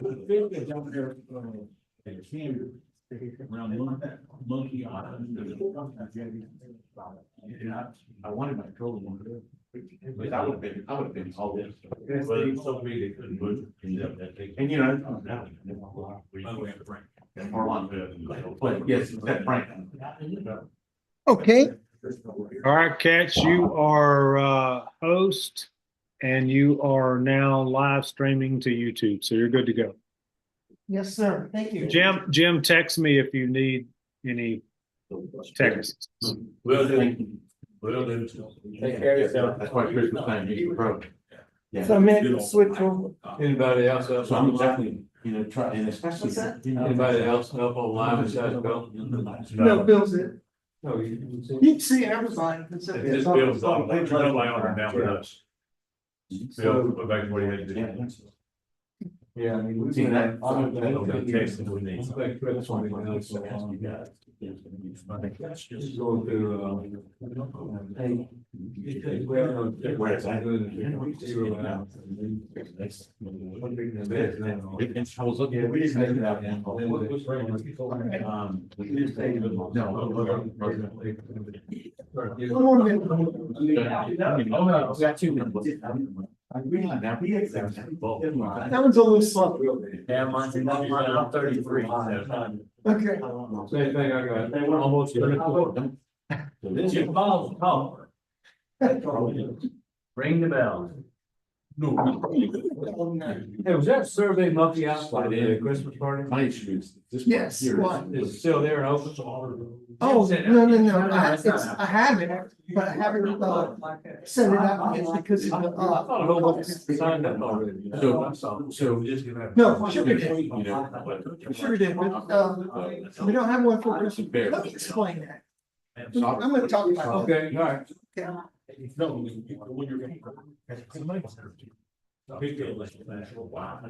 down there, around Monkey Island. And I wanted my girl to but I would have been all this. But it's so big, they couldn't move. And you know, but yes, that's Frank. Okay, All right, Catch, you are host and you are now live streaming to YouTube, so you're good to go. yes, sir. Thank you. Jim, text me if you need any text. Well, take care of yourself. That's why Christmas time, he's a pro. Yeah. So I'm going to switch over. Anybody else? So I'm definitely, you know, try, and especially. Anybody else help online besides Bill? No, Bill's it. No, you You can see everybody. This Bill's on, they try to line on down with us. Bill, go back to what he had to do. Yeah, I mean, we've See seen that? that. Case that we need. Just go through, Where is that? I was looking. We didn't make it out. One more minute. Oh, no, got 2 minutes. That one's a little slow. Yeah, mine's 33. Okay. same thing I got. They were almost. This is Paul's call. Ring the bell. Hey, was that survey monkey outside at the Christmas party? Yes, what? Is it still there and open? Oh, no. I have it, but I haven't sent it out yet because of I the, thought a whole bunch signed up already. So no, sure we did. Sure did, but, we don't have one for Christmas. Let me explain that. I'm gonna talk about that. Okay, all right. Okay. No, when you're. Big deal. Wow. So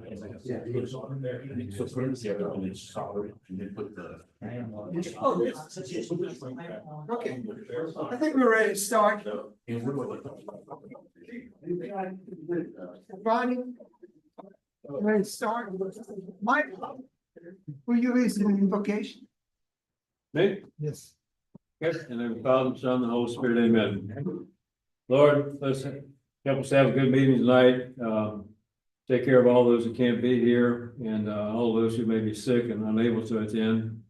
put it together and it's solid and then put the. Okay, I think we're ready to start. Ronnie? Ready to start? Mike? Will you read the invocation? Me? Yes. Yes, and then the Father, Son, and the Holy Spirit, amen. Lord, let's help us have a good meeting tonight. Take care of all those who can't be here and all those who may be sick and unable to attend.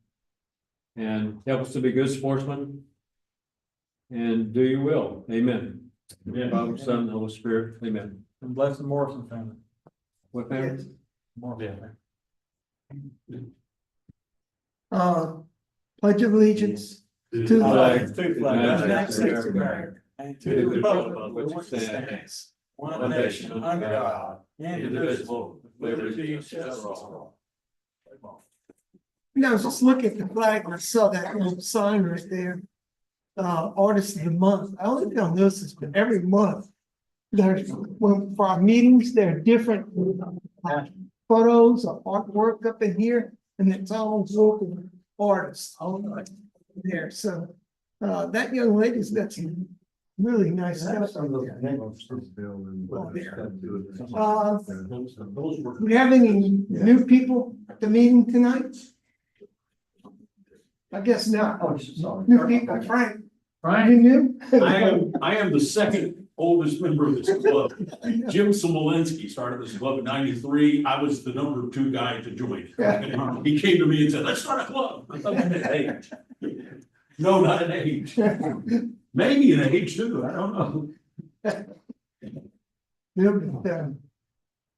And help us to be good sportsmen. And do your will. Amen. Father, Son, and Holy Spirit, amen. And bless the Morrison family. What family? Pledge of allegiance to the flag. Two United States of America. And to the republic which stands One nation under God. indivisible, with liberty and justice for all. You know, I was just looking at the flag and I saw that little sign right there. Artist of the month. I only don't notice this, but every month. There's, when, for our meetings, there are different photos or artwork up in here, and it's all local artists there. So, that young lady's got some really nice stuff on there. Do we have any new people at the meeting tonight? I guess not. New people, Frank. You new? I am the second oldest member of this club. Jim Smolinski started this club in '93. I was the number 2 guy to join. He came to me and said, "Let's start a club." I thought, "An age." No, not an age. Maybe an age too. I don't know.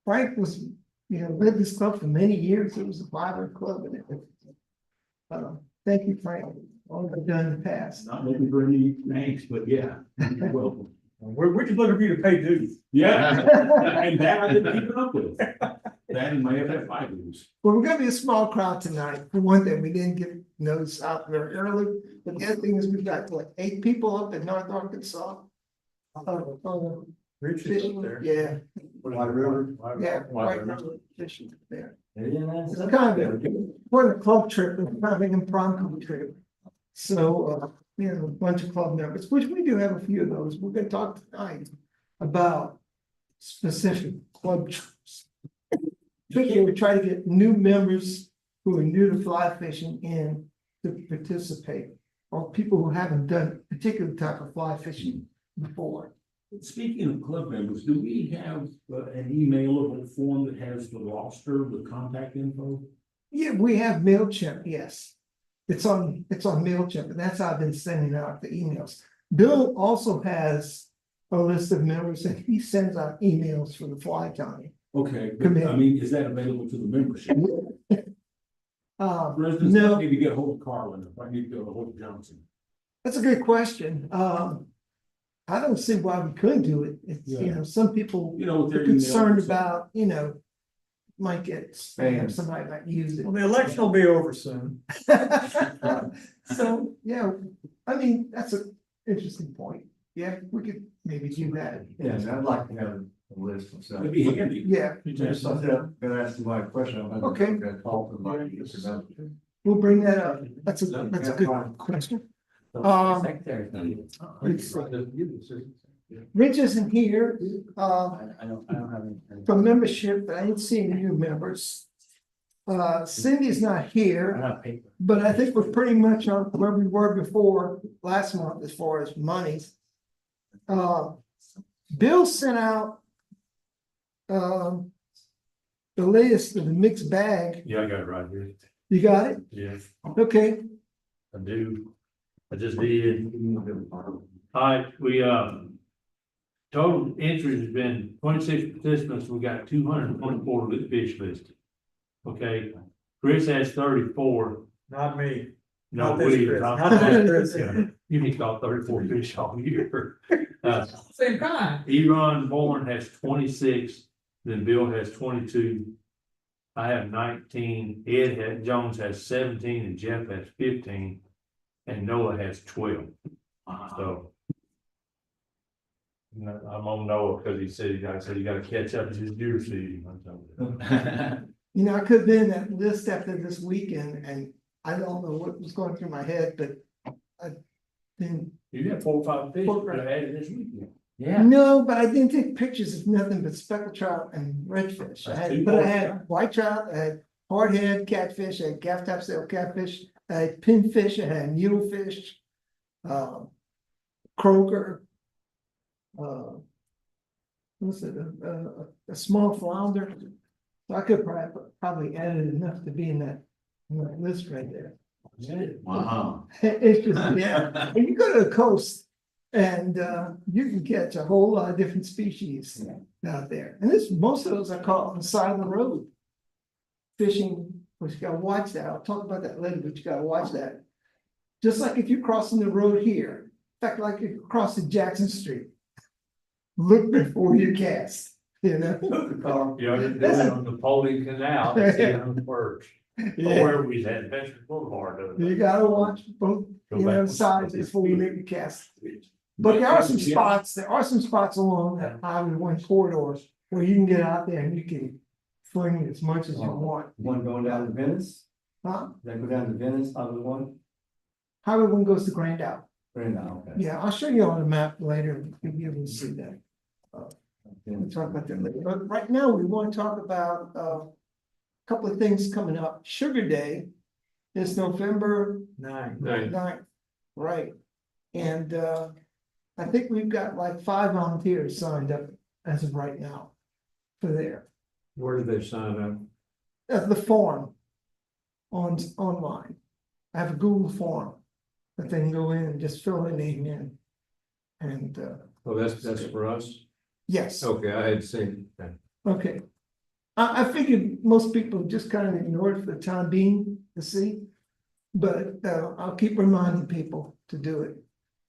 Frank was, you know, lived this club for many years. It was a vibrant club and everything. Thank you, Frank. All you've done in the past. Not looking for any thanks, but yeah. Well, We're just looking for you to pay dues. yeah. And that I didn't keep it up with. That and my FF5 dues. Well, we're gonna be a small crowd tonight. For one thing, we didn't get notice out very early, but the other thing is we've got like 8 people up in North Arkansas. Richard's up there. Yeah, White River. yeah, right fishing there. It's kind of a club trip, it's kind of an impromptu trip. So, you know, a bunch of club members, which we do have a few of those. We're gonna talk tonight about specific club trips. particularly we try to get new members who are new to fly fishing in to participate. Or people who haven't done particular type of fly fishing before. Speaking of club members, do we have an emailable form that has the roster with contact info? Yeah, we have MailChimp, yes. It's on MailChimp, and that's how I've been sending out the emails. Bill also has a list of members and he sends out emails for the fly county. Okay, but I mean, is that available to the membership? For instance, no. I need to get a hold of Carlin, if I need to get a hold of Johnson. That's a good question. I don't see why we couldn't do it. It's, you know, some people You know, with are their concerned email. about, you know, might get spam, somebody might use it. Well, the election will be over soon. So, yeah, I mean, that's an interesting point. Yeah, we could maybe do that. Yes, I'd like to have a list of stuff. It'd be handy. Yeah, Just I'm gonna ask you my question. I'm gonna- Okay. I'm gonna talk to my- we'll bring that up. That's a good question. Let's see. Rich isn't here, I don't have any. from membership, but I didn't see any new members. Cindy's not here, but I think we're pretty much on where we were before last month as far as monies. Bill sent out the latest of the mixed bag. Yeah, I got it right here. You got it? Yeah, Okay, I do. I just did. All right, we, total entry has been 26 participants. We got 224 fish listed. Okay, Chris has 34. Not me. No, Not this we, Chris. Not this Chris. yeah, you need to call 34 fish all year. Same kind. Eron Bourne has 26, then Bill has 22. I have 19, Jones has 17, and Jeff has 15, and Noah has 12. So. I'm on Noah because he said, you gotta catch up to his deer season. you know, I could have been at list after this weekend and I don't know what was going through my head, but I didn't. You got 4 or 5 fish that I added this weekend. No, but I didn't take pictures of nothing but speckled trout and redfish. But I had white trout, I had hardhead catfish, I had gaff topsail catfish, I had pinfish, I had needlefish, croaker. What's it, a small flounder. So I could probably added enough to be in that list right there. Wow. It's just, yeah, and you go to the coast and you can catch a whole lot of different species out there. And most of those are caught on the side of the road. Fishing, but you gotta watch that. I'll talk about that later, but you gotta watch that. Just like if you're crossing the road here, in fact, like if you're crossing Jackson Street. Look before you cast, you know? Yeah, I did it on the Pauling Canal, that's the on the first. Yeah. Where we had Venture Boulevard. You gotta watch both, Go you know, back. sides before you make a cast. But there are some spots along that Highway 1 corridor where you can get out there and you can fling as much as you want. One going down to Venice, Huh? then go down to Venice, other one, Highway 1 goes to Grand Out. right now, okay. Yeah, I'll show you on the map later. You'll be able to see that. We'll talk about that later. But right now, we want to talk about a couple of things coming up. Sugar Day is November 9th, right? And I think we've got like 5 volunteers signed up as of right now for there. Where did they sign up? At the form online. I have a Google form that they can go in and just fill their name in. And Oh, that's for us? yes, Okay, I had seen that. okay. I figured most people just kind of ignore it for the time being to see. But I'll keep reminding people to do it.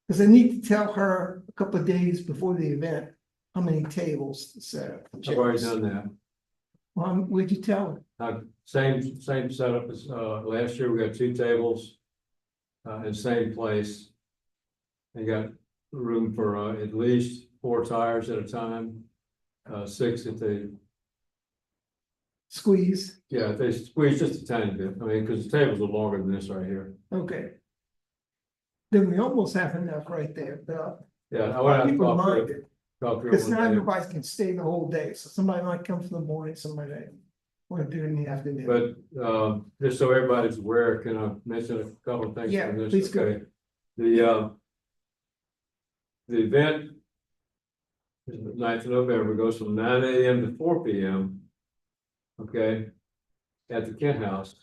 Because I need to tell her a couple of days before the event how many tables to set up. I've already done that. What'd you tell her? Same setup as last year, we got 2 tables. In same place. They got room for at least 4 tires at a time. 6 if they, Squeeze, if they squeeze just a tiny bit, I mean, because the tables are longer than this right here. okay. Then we almost have enough right there, but Yeah, I would have to keep in talk mind to it, talk to because not everyone. everybody can stay the whole day, so somebody might come for the morning, somebody We'll do it in the afternoon. But, just so everybody's aware, can I mention a couple of things? Yeah, on this? please go. Okay. The event is the 9th of November, goes from 9 a.m. to 4 p.m. Okay, at the Kent House.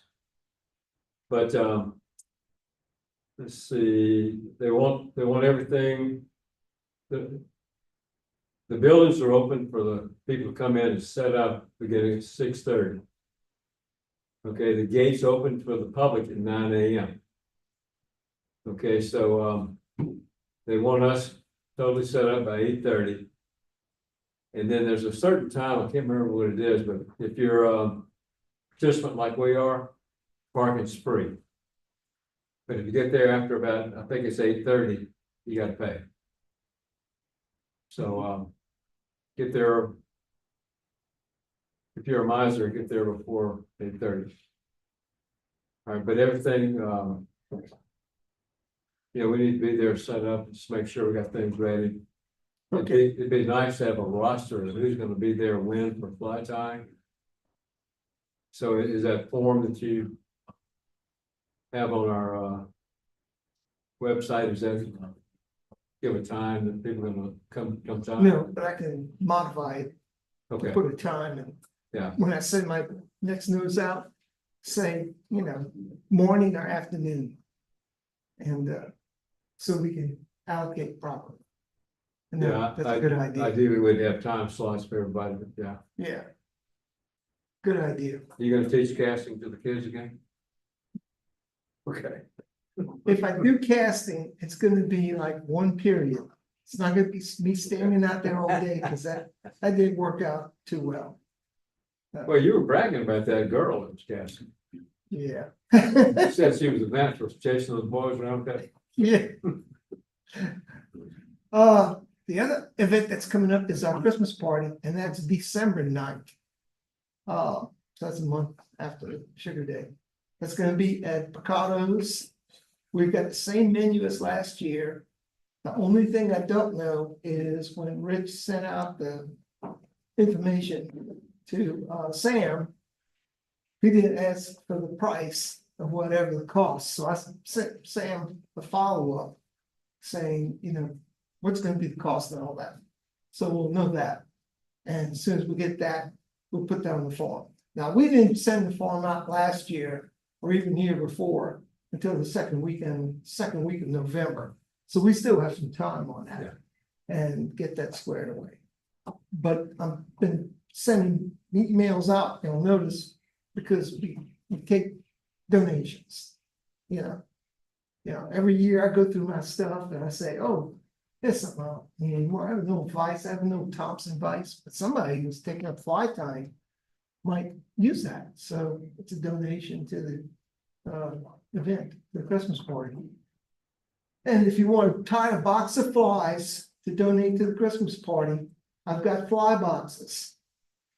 But, let's see, they want everything. The buildings are open for the people to come in and set up beginning at 6:30. Okay, the gates open for the public at 9 a.m. Okay, so, they want us totally set up by 8:30. And then there's a certain time, I can't remember what it is, but if you're a participant like we are, parking's free. But if you get there after about, I think it's 8:30, you gotta pay. So, get there. If you're a miser, get there before 8:30. All right, but everything, we need to be there set up, just make sure we got things ready. It'd be nice to have a roster of who's gonna be there when for fly tying. So is that form that you have on our website, is that give a time that people are gonna come time? No, but I can modify it, Okay, put a time and. Yeah. When I send my next news out, say, morning or afternoon. And so we can allocate properly. And yeah, that's a good idea. ideally we'd have time slots for everybody, but yeah. Yeah. Good idea. You gonna teach casting to the kids again? Okay. If I do casting, it's gonna be like one period. It's not gonna be me standing out there all day, because that didn't work out too well. Well, you were bragging about that girl that was casting. Yeah. You said she was a natural, chasing those boys around that. Yeah. The other event that's coming up is our Christmas party, and that's December 9th. So that's a month after Sugar Day. That's gonna be at Picado's. We've got the same menu as last year. The only thing I don't know is when Rich sent out the information to Sam, he didn't ask for the price of whatever the cost, so I sent Sam a follow-up saying, what's gonna be the cost and all that. So we'll know that. And as soon as we get that, we'll put that on the form. Now, we didn't send the form out last year or even the year before until the second week of November. So we still have some time on that and get that squared away. But I've been sending emails out, you'll notice, because we take donations. Every year I go through my stuff and I say, oh, there's something I don't need anymore. I have no Vice, I have no Thompson Vice, but somebody who's taking up fly tying might use that. So it's a donation to the event, the Christmas party. And if you want to tie a box of flies to donate to the Christmas party, I've got fly boxes.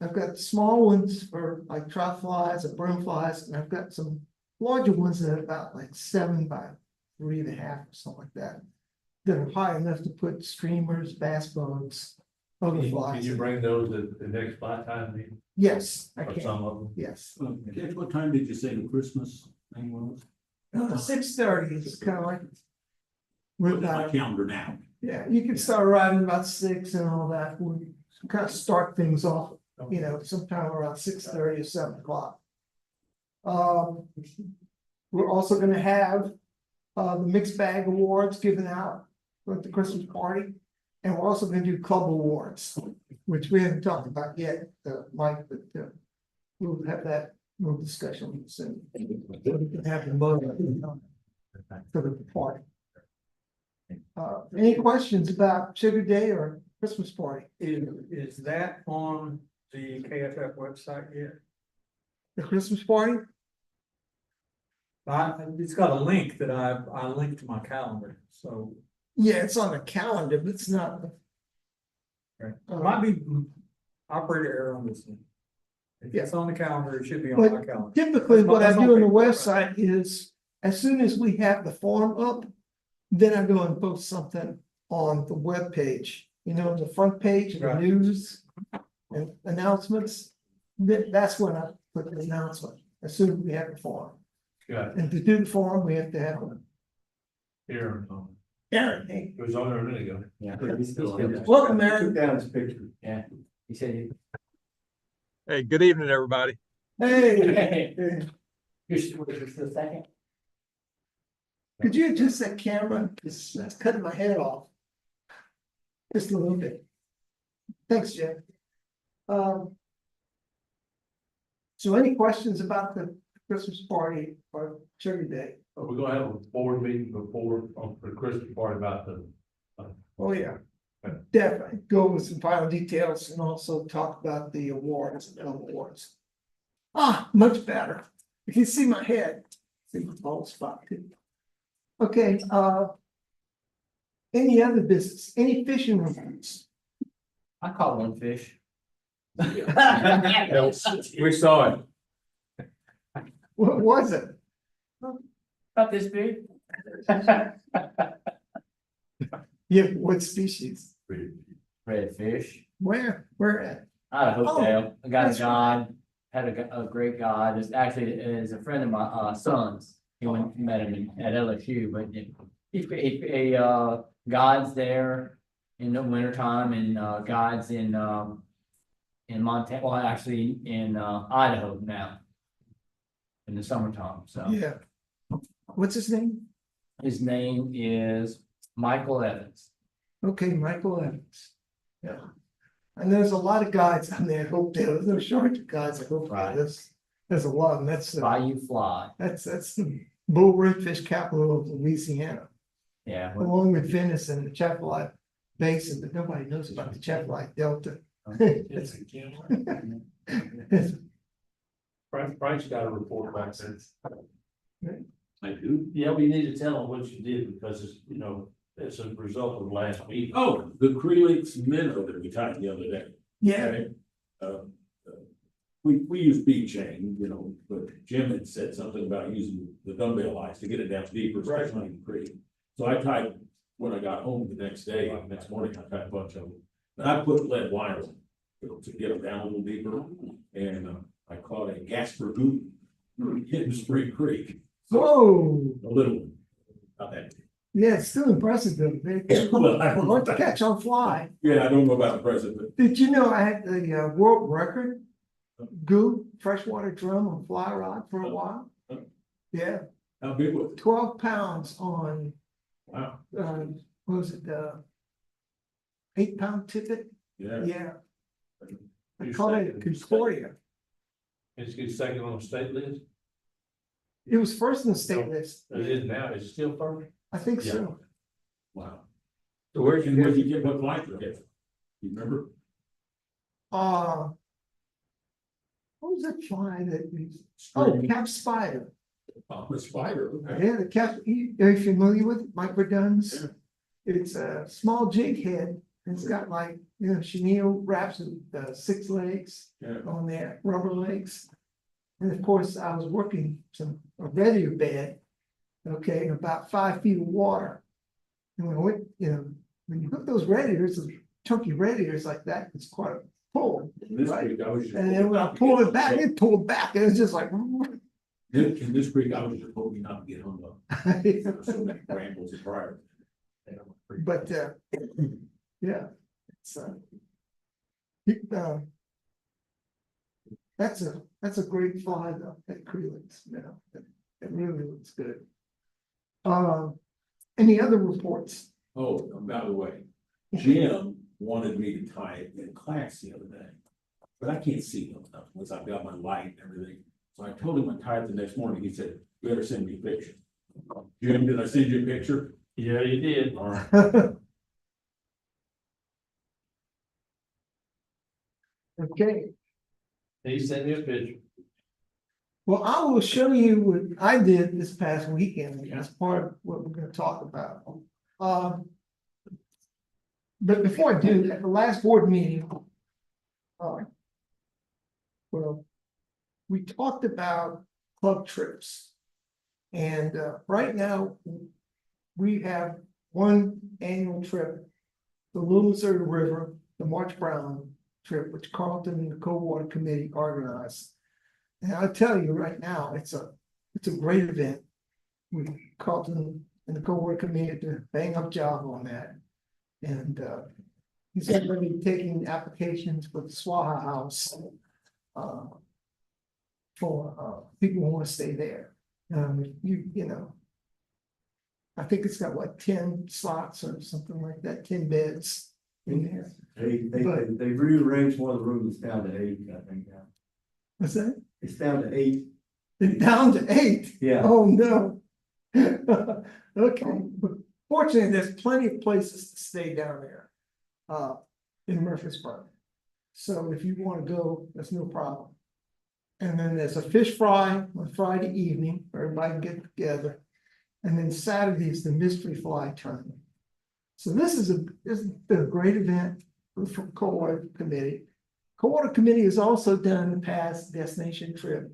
I've got small ones for like trout flies or broom flies, and I've got some larger ones that are about like 7 by 3.5 or something like that. That are high enough to put streamers, bass boats, other Can flies. you bring those at the next fly time meeting, Yes, I or can, some of them? yes. Guess what time did you say the Christmas thing was? 6:30 is kind of like. Look at my calendar now. Yeah, you can start riding about 6 and all that. We kind of start things off, sometime around 6:30 or 7 o'clock. We're also gonna have the mixed bag awards given out at the Christmas party. And we're also gonna do club awards, which we haven't talked about yet, Mike, but we'll have that little discussion soon. We can have the motor for the party. Any questions about Sugar Day or Christmas party? Is that on the KFF website yet? The Christmas party? It's got a link that I linked to my calendar, so Yeah, it's on the calendar, but it's not. it might be operator error on this one. If it's on the calendar, it should be on But my calendar. Typically, what I That's do on the okay. website is, as soon as we have the form up, then I go and post something on the webpage, the front page, the Right. news and announcements. That's when I put the announcement as soon as we have the form. Got And to do the form, we have to have here, Aaron, hey, it was on there a minute ago. Yeah. welcome, Took Aaron. down his picture. Yeah, he said he. Hey, good evening, everybody. Hey, You're still second? could you adjust that camera? It's cutting my head off. Just a little bit. Thanks, Jeff. So any questions about the Christmas party or Sugar Day? We're gonna have a board meeting before, for the Christmas party about the, Oh, yeah. Definitely go with some final details and also talk about the awards and awards. Ah, much better. You can see my head. See the bald spot too. Okay, any other business, any fishing reports? I caught one fish. We saw it. What was it? About this big. Yeah, what species? Redfish. Where at? I had a hotel. I got a that's guide, had a great guide. It's actually is a friend of my son's. He went met him at LSU, but he guides there in the wintertime and guides in Montana, well, actually in Idaho now. In the summertime, so Yeah. What's his name? his name is Michael Evans. Okay, Michael Evans. Yeah. And there's a lot of guides on there. I hope there's no shortage of guides. I hope Right. there's a lot, and that's Bayou Fly. that's the bull redfish capital of Louisiana, Yeah. along with Venice and the Chapelite Basin, but nobody knows about the Chapelite Delta. it's a camera. Frank's got a report back there. I do. Yeah, we need to tell them what you did because it's, you know, it's a result of last week. Oh, the Creelix minnow that we tied the other day. Yeah, Okay. We use bead chain, you know, but Jim had said something about using the dumbbell eyes to get it down deeper, especially in the creek. So I tied, when I got home the next morning, I tied a bunch of them. And I put lead wire on, you know, to get them down a little deeper. And I caught a Gasper goop in Spring Creek, whoa, a little one, not that big. yeah, it's still impressive though. Well, I don't know Hard to about- catch on fly. Yeah, I don't know about the president, Did you know I had the world record? Goop freshwater drum on fly rod for a while. Yeah, but how big was it? 12 pounds on, Wow, what was it, 8-pound tippet? yeah. Yeah. I You caught it second. at Concordia. It's second on the state list. It was first in the state list. It is now. It's still first. I think so. Wow. So where'd you Where'd get? you get what flight you get? You remember? What was that fly that we, oh, cap spider. Oh, the spider, okay. Yeah, the cap, are you familiar with it? Microdons? It's a small jig head. It's got like, you know, chenille wraps with 6 legs Yeah. on there, rubber legs. And of course, I was working a redditor bed, okay, in about 5 feet of water. And when I went, you know, when you hook those redditors, those chunky redditors like that, it's quite a pull. In this Right. creek, I was just. And then when I pulled it back, it pulled back, and it was just like. In this creek, I was just hoping not to get hung up. So many brambles and briars. But, yeah, it's, that's a great fly though, that Creelix, you know, it really looks good. Any other reports? Oh, by the way, Jim wanted me to tie it in class the other day. But I can't see them enough, once I've got my light and everything. So I told him I tied it the next morning. He said, "You better send me a picture." Jim, did I send you a picture? Yeah, you did. All right. Okay, He sent me a picture. well, I will show you what I did this past weekend as part of what we're gonna talk about. But before I do, at the last board meeting. Well, we talked about club trips. And right now, we have one annual trip, the Little Missouri River, the March Brown trip, which Carlton and the Coldwater Committee organized. And I'll tell you right now, it's a great event. We called in the co-work committee to bang up job on that. And he's already taking applications for the Swaha House. For people who want to stay there. You know. I think it's got what, 10 slots or something like that, 10 beds in there. They rearranged one of the rooms down to 8, I think now. What's that? It's down to 8. It's down to 8. Yeah. Oh, no. Okay, but fortunately, there's plenty of places to stay down there. In Murfreesboro. So if you want to go, that's no problem. And then there's a fish fry on Friday evening, where everybody can get together. And then Saturday is the mystery fly tournament. So this has been a great event from Co-Water Committee. Co-Water Committee has also done the past destination trip,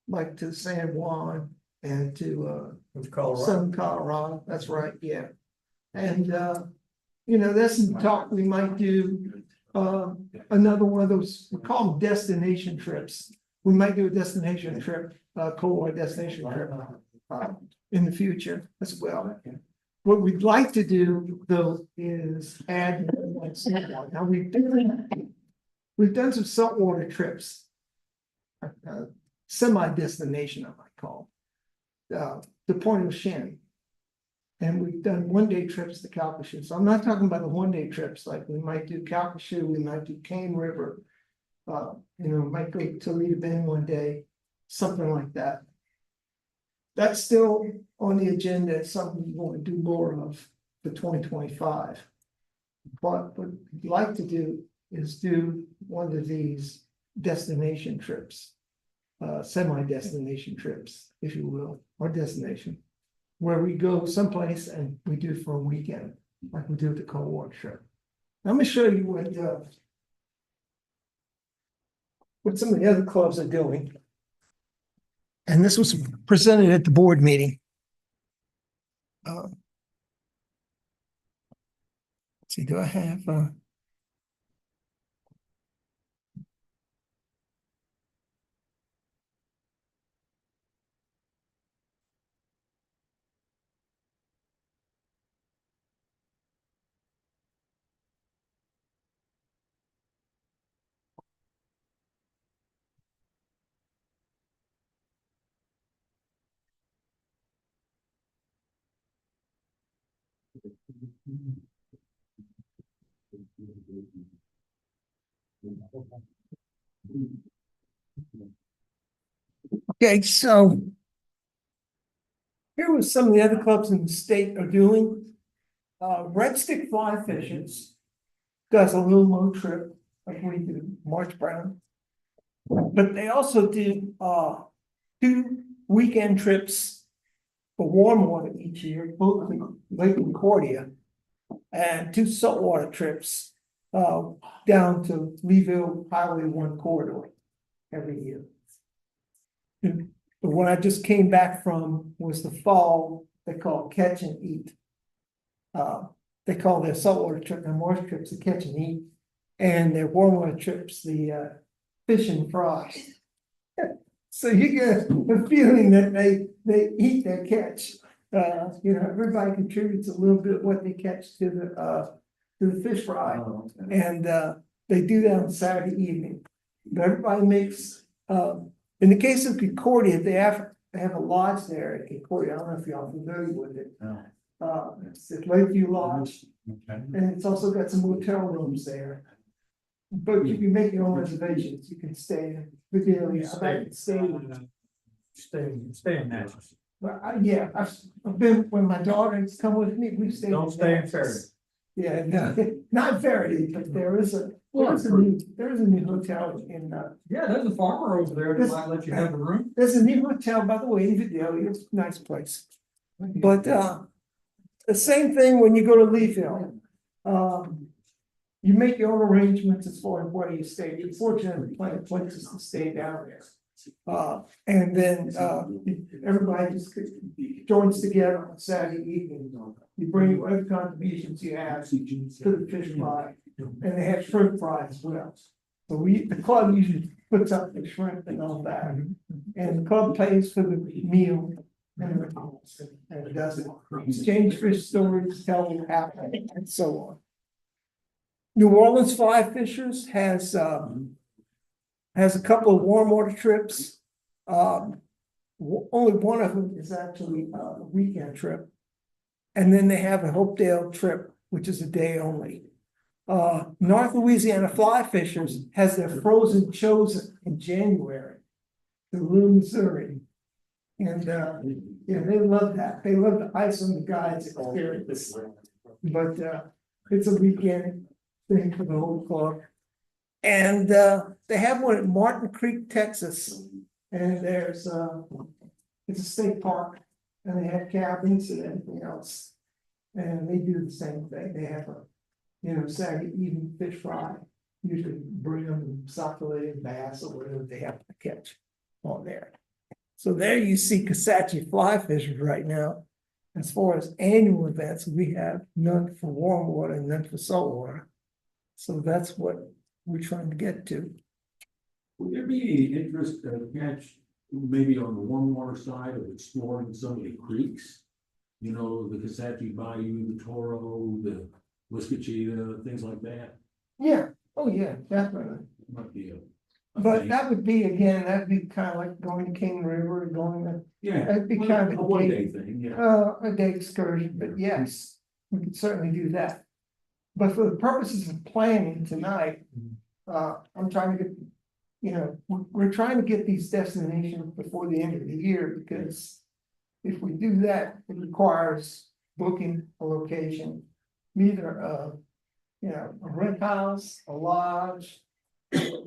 like to San Juan and to Southern Colorado. That's right, yeah. And you know, there's some talk we might do another one of those, we call them destination trips. We might do a destination trip, co-water destination trip in the future as well. What we'd like to do though is add like saltwater. Now we've done some saltwater trips, semi-destination I might call, the Point of Shannon. And we've done one-day trips to Calcasieu. So I'm not talking about the one-day trips, like we might do Calcasieu, we might do Cane River, you know, might go to Toledo Bend one day, something like that. That's still on the agenda. It's something we want to do more of for 2025. But what we'd like to do is do one of these destination trips, semi-destination trips, if you will, or destination, where we go someplace and we do for a weekend, like we do at the co-water trip. Let me show you what some of the other clubs are doing. And this was presented at the board meeting. Let's see, do I have okay, so here was some of the other clubs in the state are doing. Red Stick Fly Fishers does a little low trip, like we do, March Brown. But they also did 2 weekend trips for warm water each year, both Lake Concordia, and 2 saltwater trips down to Leeville Highway 1 corridor every year. The one I just came back from was the fall, they call Catch and Eat. They call their saltwater trip, their marsh trips, the Catch and Eat, and their warm water trips, the Fish and Fry. So you get the feeling that they eat their catch. You know, everybody contributes a little bit of what they catch to the fish fry, and they do that on Saturday evening. But everybody makes. In the case of Concordia, they have a lodge there at Concordia. I don't know if y'all familiar with it. It's at Lakeview Lodge, and it's also got some motel rooms there. But you can make your own reservations. You can stay in Stay in Natchez. But yeah, I've been, when my daughter's come with me, we've stayed. Don't stay in Ferry. Yeah, no, not Verity, but there is a new hotel in, Yeah, there's a farmer over there that might let you have a room. there's a new hotel, by the way, in Vidalia. It's a nice place. But the same thing when you go to Leeville. You make your own arrangements as far as where you stay. You're fortunate to find places to stay down there. And then everybody just joins together on Saturday evening. You bring whatever contributions you have to the fish fry, and they have shrimp fry as well. So the club usually puts up the shrimp and all that. And the club pays for the meal and does it. Exchange fish stories, tell what happened, and so on. New Orleans Fly Fishers has a couple of warm water trips. Only one of them is actually a weekend trip. And then they have a Hopedale trip, which is a day only. North Louisiana Fly Fishers has their Frozen Chosen in January. The Little Missouri. And yeah, they love that. They love the ice on the guides experience. But it's a weekend thing for the whole club. And they have one at Martin Creek, Texas. And there's it's a state park. And they have cabins and everything else. And they do the same thing. They have a Saturday evening fish fry. Usually bring them succulent bass or whatever they have to catch on there. So there you see Kisatchie fly fishers right now. As far as annual events, we have none for warm water and none for salt water. So that's what we're trying to get to. Would there be any interest catch maybe on the warm water side of exploring some of the creeks? You know, the Kisatchie Bayou, the Toro, the Kisatchie, things like that. Yeah, oh yeah, definitely. Might be a But thing. that would be, again, that'd be kind of like going to King River, going to, Yeah, that'd be kind of a one day thing, yeah. a day excursion, but yes, we could certainly do that. But for the purposes of planning tonight, I'm trying to get, we're trying to get these destinations before the end of the year, because if we do that, it requires booking a location, either a rent house, a lodge,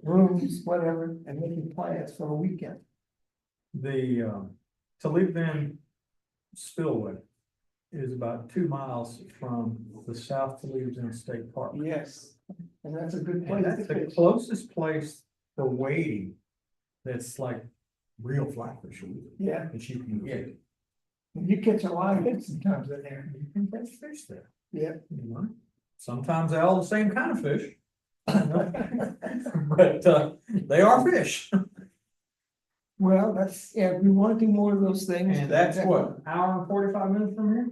rooms, whatever, and making plans for a weekend. The Toledo Bend Spillway is about 2 miles from the South Toledo Bend State Park. Yes, and that's a good And place to that's the fish. closest place for wading that's like real fly fishing Yeah, that you can get. you catch a lot of fish sometimes in there. You can catch fish there. Yeah. You know, sometimes they're all the same kind of fish. But they are fish. Well, we want to do more of those things. And that's what, hour and 45 minutes from here?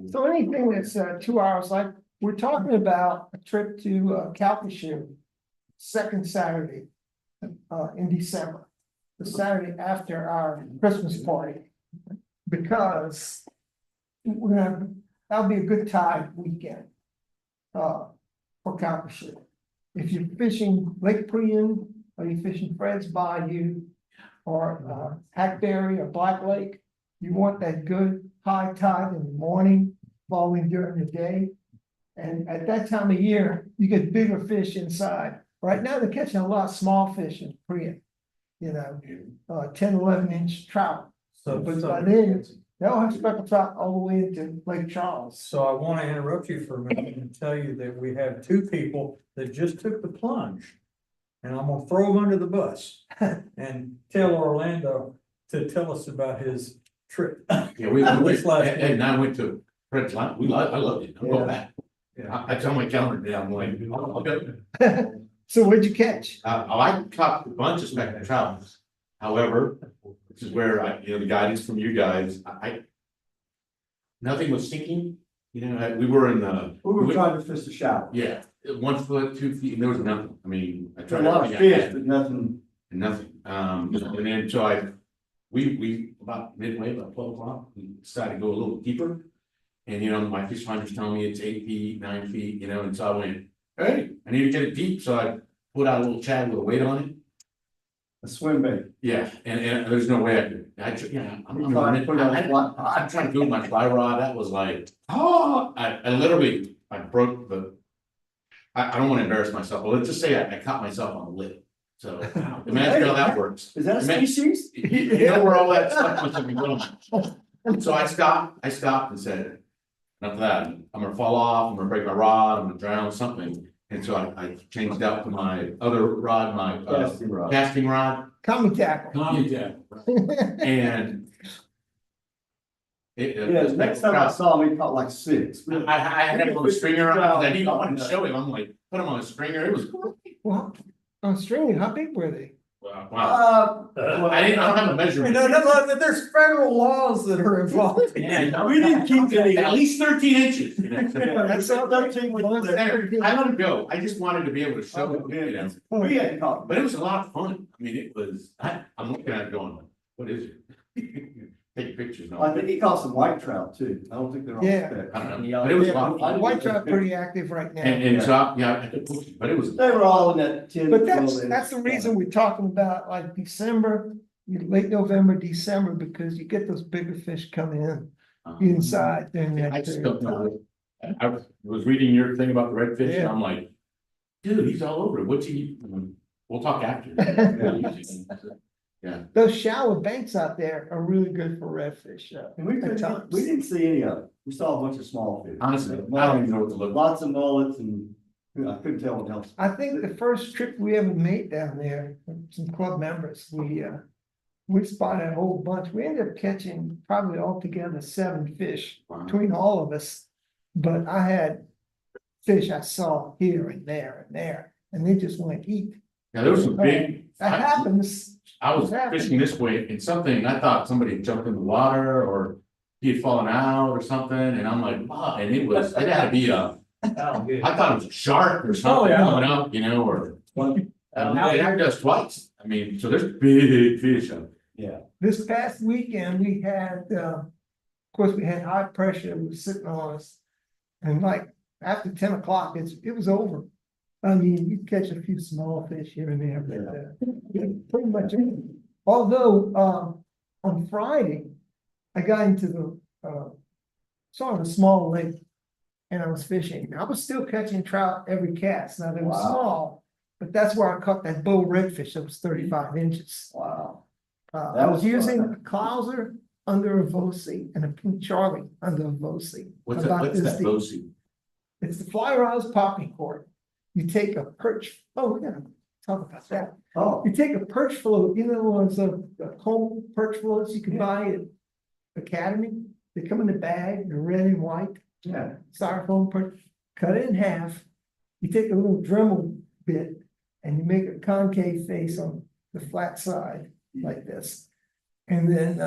So anything that's 2 hours, like, we're talking about a trip to Calcasieu, second Saturday in December, the Saturday after our Christmas party. Because that'll be a good tide weekend for Calcasieu. If you're fishing Lake Prion, or you're fishing Fred's Bayou, or Hackberry or Black Lake, you want that good high tide in the morning, falling during the day. And at that time of year, you get bigger fish inside. Right now, they're catching a lot of small fish in Prion, 10, 11-inch trout. So, But by then, they'll have speckled trout all the way into Lake Charles. so I want to interrupt you for a minute and tell you that we have 2 people that just took the plunge. And I'm gonna throw them under the bus and tell Orlando to tell us about his trip. Yeah, we This went, last and week. I went to Fred's Line, I loved it, I'm going back. Yeah. I tell my calendar down, I'm like, I'll go. So what'd you catch? I caught a bunch of speckled trout. However, this is where the guidance from you guys, nothing was sinking, we were in the. We were trying to fish the shallow. Yeah, 1 foot, 2 feet, and there was nothing, I mean. I A tried lot of everything I fish, had, but nothing. and nothing, and then so we about midway, about 12 o'clock, we decided to go a little deeper. And my fish finder's telling me it's 8 feet, 9 feet, and so I went, hey, I need to get it deep, so I put out a little shad with a weight on it. A swim bait. Yeah, and there's no way I'm trying to build my fly rod, that was like, I literally, I broke I don't want to embarrass myself, but let's just say I caught myself on the lip. So imagine how that works. Is that a Imagine- species? You know where all that stuff must have been going. So I stopped and said, enough of that, I'm gonna fall off, I'm gonna break my rod, I'm gonna drown something. And so I changed out to my other rod, my casting rod. Common tackle. And Yeah, next time I saw him, he caught like 6. I had him on a stringer, I didn't want to show him, I'm like, put him on a stringer, it was great. Well, on string, how big were they? Wow. I don't have a measurement. There's federal laws that are involved. Yeah, we didn't keep it at least 13 inches. You know? That's all 13 with one. I let it go. I just wanted to be able to show it, you know. We had caught, But it was a lot of fun. I mean, it was, I'm looking at it going, what is it? Take pictures. and all I think he caught some white trout too. I don't think they're on Yeah. spec. I don't know, but it was a lot of fun. White trout pretty active right now. And so, yeah, but it was. They were all in that 10. But 12 inch. that's the reason we're talking about like December, late November, December, because you get those bigger fish coming in inside. Then I just don't know. I was reading your thing about the redfish and Yeah. I'm like, dude, he's all over it. What's he? We'll talk after. Yeah. Those shallow banks out there are really good for redfish. And we at couldn't, times. we didn't see any of it. We saw a bunch of small fish. Honestly, I don't even know what to look. Lots of mullets and I couldn't tell what else. I think the first trip we ever made down there, some club members, we spotted a whole bunch. We ended up catching probably altogether 7 fish Wow. between all of us. But I had fish I saw here and there, and they just went eat. Yeah, there was some big. That happens. I was fishing this way and something, I thought somebody had jumped in the water or he had fallen out or something, and I'm like, wow, and it had to be I thought it was a shark or something yeah. coming up, you know, or. It happened to us twice. I mean, so there's big fish out there. This past weekend, we had, of course, we had high pressure, it was sitting on us. And like, after 10 o'clock, it was over. I mean, you catch a few small fish here and there, but pretty much. Although, on Friday, I got into the, sort of a small lake. And I was fishing. I was still catching trout every cast. Now they were Wow. small, but that's where I caught that bull redfish that was 35 inches. Wow. I That was was using fun. a Clouser under a Vosi and a Pink Charlie under a Vosi. What's About that this deep. Bosu? It's the fly rouse popping cord. You take a perch, we gotta talk about that. Oh, You take a perch float, you know, ones of home perch floats you can buy at Academy. They come in a bag, they're red and white. yeah. Styrofoam perch, cut it in half. You take a little Dremel bit and you make a concave face on the flat side like this. And then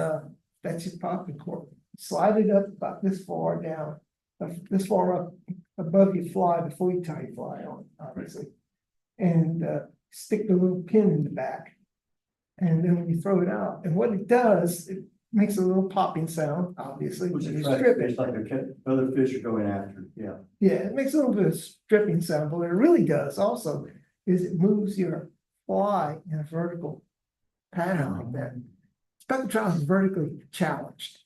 that's your popping cork. Slide it up about this far down, this far up above your fly before you tie your fly on, obviously. And stick the little pin in the back. And then when you throw it out, and what it does, it makes a little popping sound, obviously, Which when is you strip fish it. like other fish are going after, yeah. Yeah, it makes a little bit of stripping sound, but what it really does also is it moves your fly in a vertical pattern like that. Speckled trout is vertically challenged.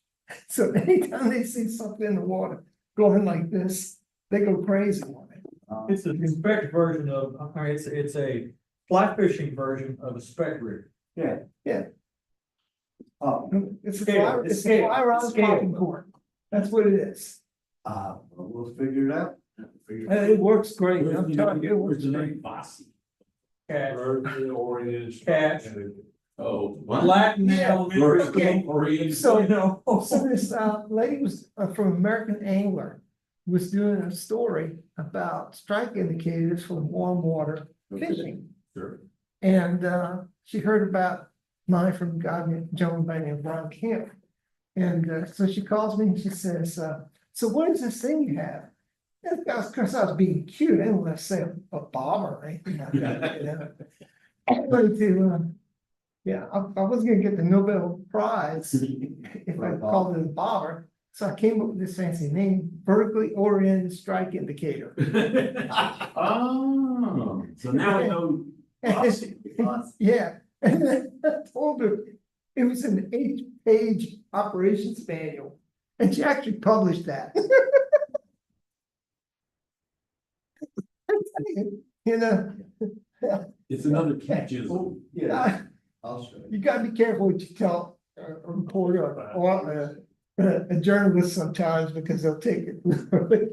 So anytime they see something in the water going like this, they go crazy on it. It's a spec version of, it's a fly fishing version of a spec rig. Yeah. Yeah. Oh, It's a Scale, fly, it's it's a scale, fly it's round scale. popping cork. That's what it is. we'll figure it out. And it works great. I'm telling you, it works great. Catch, Oriented. Catch. Oh, what? Latin Yeah. elementary Okay. school, Oriented. So, you know. So this lady was from American Angler, was doing a story about strike indicators for warm water fishing. Sure. And she heard about mine from a guy named gentleman by the name of Ron Camp. And so she calls me and she says, so what is this thing you have? And of course, I was being cute. I didn't want to say a bomber or anything like that, you know. I wanted to, I wasn't gonna get the Nobel Prize if I called it a bomber. So I came up with this fancy name, vertically oriented strike indicator. Oh, so now I know. Yeah, and then I told her it was an 8-page operations manual, and she actually published that. You know, It's another catch, isn't Oh, yeah, uh, I'll show you. you gotta be careful what you tell a reporter or a journalist sometimes, because they'll take it literally.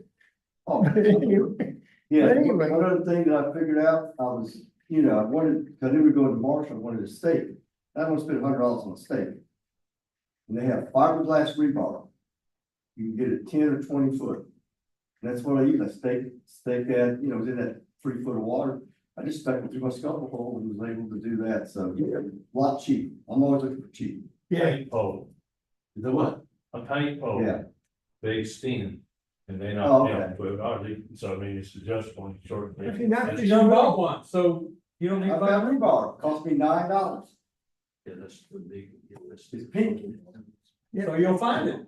Oh, But anyway, yeah, But anyway. one other thing that I figured out, I was, I wanted, cause I knew we go to Marshall, I wanted a steak. I want to spend $100 on a steak. And they have fiberglass rebar. You can get it 10 or 20 foot. And that's what I use, I stake that, it was in that 3 foot of water. I just stuck it through my scuttle hole and was able to do that, so, yeah, a lot cheap. I'm always looking for cheap. Yeah, Paint pole, The what? a paint pole. Yeah. They extend. And they Oh, not okay. down to it, so I mean, it's adjustable, short. if you're not, You done bought one, so you don't need I've to got buy rebar, cost me $9. Yeah, that's the big, yeah, that's. It's pink. so you'll find it.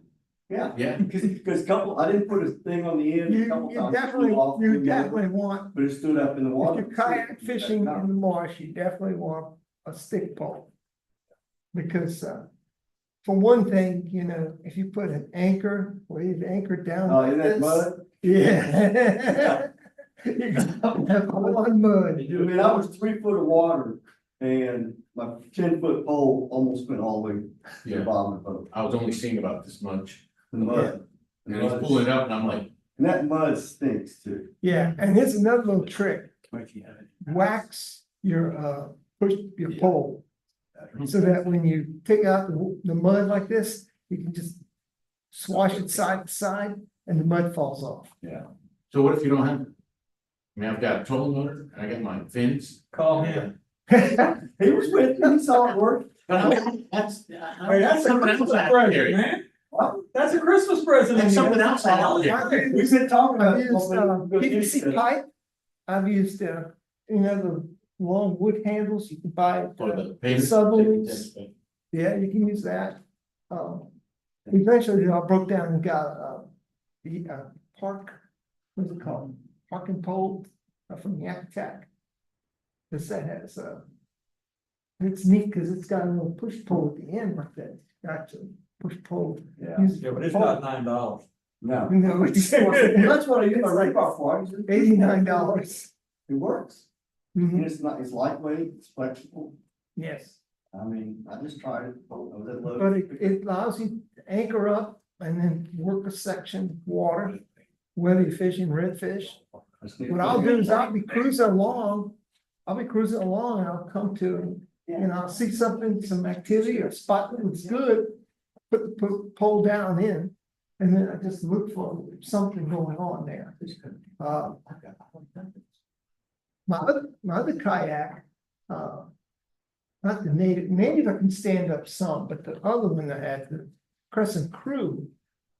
Yeah, Yeah. because I didn't put a thing on the end. a you, couple you times, definitely, flew off, you flew over, definitely want, But it stood up in the if water. you're kayak fishing in the marsh, you definitely want a stick pole. Because, for one thing, you know, if you put an anchor, or you've anchored down. Oh, like in that this, mud? Yeah. You're gonna have a lot of mud. I mean, I was 3 foot of water and my 10-foot pole almost went all the way to the Yeah, bottom of the boat. I was only seeing about this much, The mud. and he's pulling it up, and I'm like, And that mud stinks too. Yeah, and here's another little trick. Wax your pole. So that when you take out the mud like this, you can just swash it side to side and the mud falls off. so what if you don't have it? I mean, I've got a trolling motor, and I got my fins. Call him. He was with me, he saw it work. But that's Hey, that's a something else Christmas I have to present, carry. man. What? That's a Christmas present. That's something else I have to carry. We've been talking about. I've used what we- PVC pipe. I've used, you know, the long wood handles you can buy at For the the pavement. Southerns. Yeah, you can use that. Eventually I broke down and got the park, what's it called? Parking pole from Yak Attack. This that has it's neat because it's got a little push pole at the end like that. Got to push pole. Yeah. Use it Yeah, for but it's pole. not $9. No. No, it's That's what I use my rebar for. I use it. $89. It works. Mhm, And it's not, it's lightweight, it's flexible. yes. I mean, I just tried it. I was at Lowe's. But it allows you to anchor up and then work a section of water, whether you're fishing redfish. What I'll do is I'll be cruising along and I'll come to, and I'll see something, some activity or spot that looks good. Put the pole down in, and then I just look for something going on there. My other kayak, not the native I can stand up some, but the other one I had, the Crescent Crew,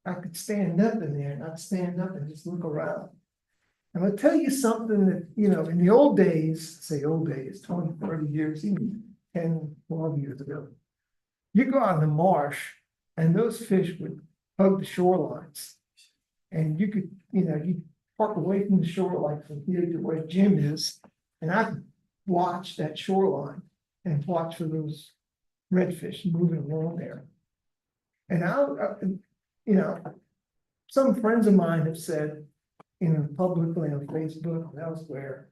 I could stand up in there and I'd stand up and just look around. And I'll tell you something that, you know, in the old days, say old days, 20, 30 years, even 10, 12 years ago, you go out in the marsh and those fish would hug the shorelines. And you could, you know, you park away from the shoreline from here to where Jim is, and I could watch that shoreline and watch for those redfish moving along there. And you know, some friends of mine have said, you know, publicly on Facebook and elsewhere,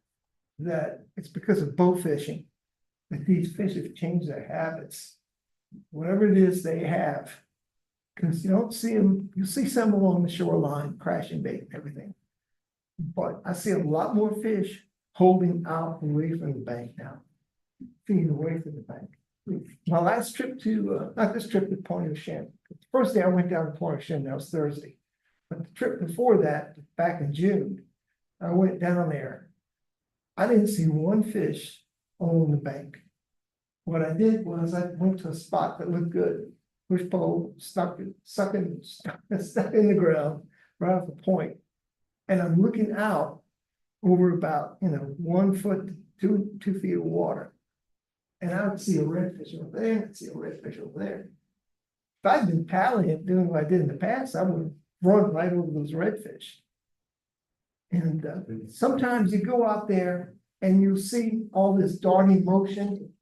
that it's because of bow fishing that these fish have changed their habits. Whatever it is they have, because you don't see them, you see some along the shoreline crashing bait and everything. But I see a lot more fish holding out away from the bank now, feeding away from the bank. My last trip to, not this trip to Point Ocean, the first day I went down to Point Ocean, that was Thursday. But the trip before that, back in June, I went down there. I didn't see one fish on the bank. What I did was I went to a spot that looked good. Push pole stuck in the ground right off the point. And I'm looking out over about, you know, 1 foot, 2 feet of water. And I would see a redfish over there, and I'd see a redfish over there. If I'd been paddling and doing what I did in the past, I would have run right over those redfish. And sometimes you go out there and you see all this darting motion.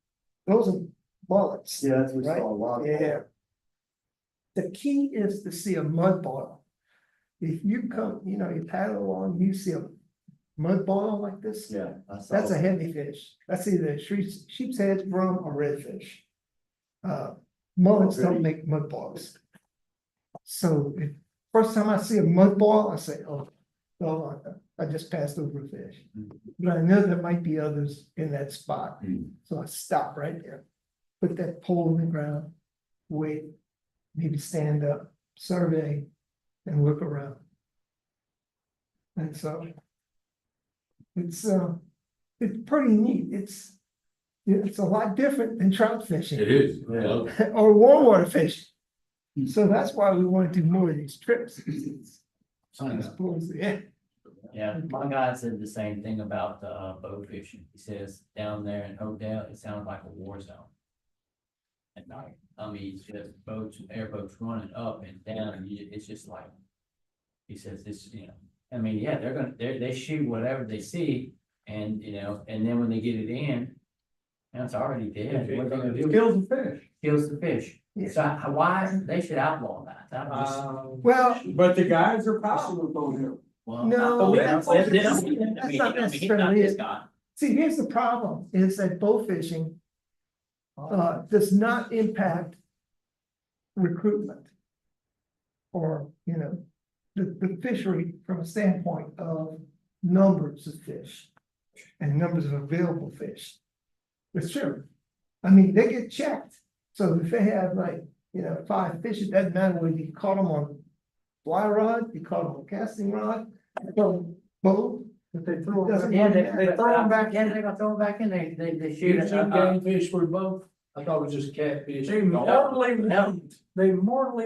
Those are bullets. Yeah, that's what we Right? saw a lot. Yeah. The key is to see a mud boil. If you come, you know, you paddle along, you see a mud boil like this. Yeah. I saw That's a it. heavy fish. That's either sheep's head, drum, or redfish. Mullets don't make mud boils. So first time I see a mud boil, I say, oh, I just passed over a fish. But I know there might be others in that spot. So I stop right there, put that pole in the ground, wait, maybe stand up, survey, and look around. And so it's it's pretty neat. It's a lot different than trout fishing. It is, yeah. Or warm water fishing. So that's why we want to do more of these trips. Sign I up. suppose, yeah. Yeah, my guy said the same thing about bow fishing. He says down there in Odell, it sounds like a war zone. At night, I mean, it's just boats, airboats running up and down, and it's just like. He says this, I mean, yeah, they shoot whatever they see, and and then when they get it in. Now it's already dead. What they gonna do? Kills the fish. Kills the fish. Yeah. So why, they should outlaw that. That was. Well, But the guys are powerful. Well, no, that's that's not not necessarily this it. guy. See, here's the problem, is that bow fishing does not impact recruitment. Or, the fishery from a standpoint of numbers of fish and numbers of available fish. It's true. I mean, they get checked. So if they have 5 fish, it doesn't matter whether you caught them on fly rod, you caught them on casting rod, boat. If they throw them. Yeah, They throw them back. Yeah, they're gonna throw them back in, they shoot You it. shoot game fish for both? I thought it was just catfish. They mortally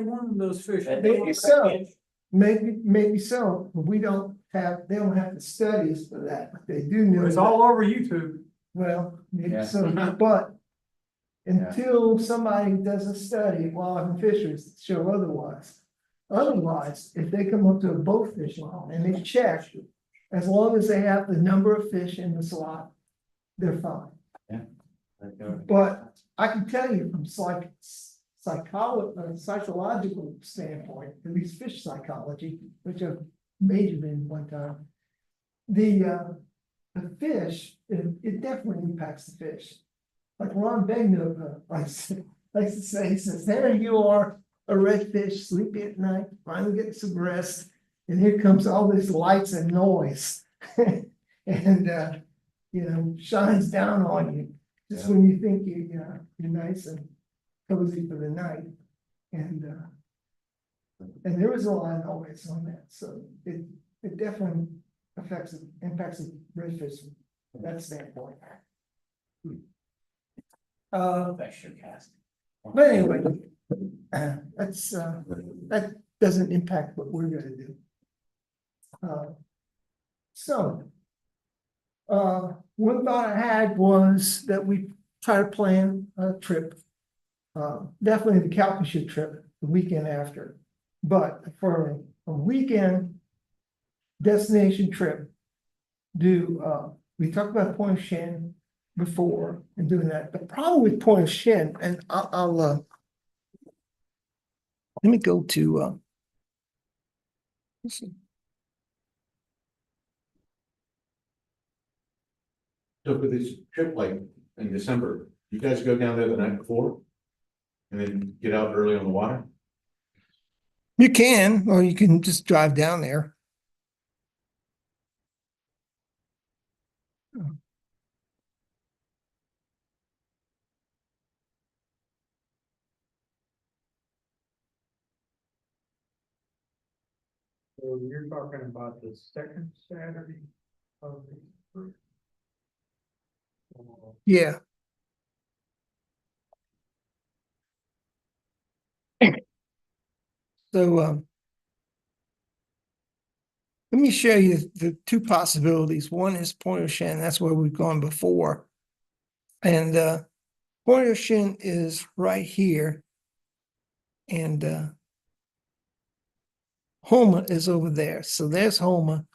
wound those fish. Maybe so, maybe so, but they don't have the studies for that, but they do know. It's that. all over YouTube. Well, maybe Yeah. so, but until somebody does a study while I'm fisheries to show otherwise. Otherwise, if they come up to a boat fishing and they check, as long as they have the number of fish in the slot, they're fine. But I can tell you from psychological standpoint, at least fish psychology, which I've majored in one time. The fish, it definitely impacts the fish. Like Ron Begno likes to say, he says, there you are, a redfish, sleepy at night, finally getting some rest, and here comes all these lights and noise. And shines down on you, just when you think you're nice and cozy for the night. And there is a lot of noise on that, so it definitely impacts the redfish from that standpoint. That's your cast. But anyway, that doesn't impact what we're gonna do. One thought I had was that we try to plan a trip. Definitely the Calcasieu trip, the weekend after, but for a weekend destination trip, we talked about Point Shin before and doing that. The problem with Point Shin, and I'll let me go to let's see. So for this trip, like in December, you guys go down there the night before? And then get out early on the water? You can, or you can just drive down there. So you're talking about the second Saturday of the group? Yeah. So, let me show you the 2 possibilities. One is Point-au-Chien, that's where we've gone before. And Point-au-Chien is right here. And Houma is over there. So there's Houma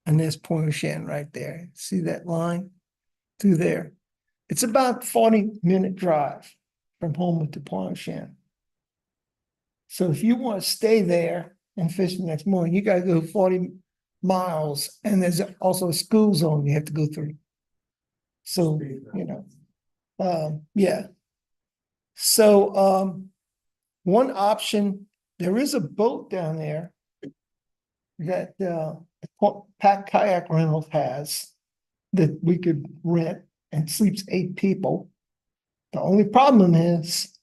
and there's Point-au-Chien right there. See that line through there? It's about 40-minute drive from Houma to Point-au-Chien. So if you want to stay there and fish the next morning, you got to go 40 miles, and there's also a school zone you have to go through. So, yeah. So, one option, there is a boat down there that Pack Kayak Rentals has that we could rent and sleeps 8 people. The only problem is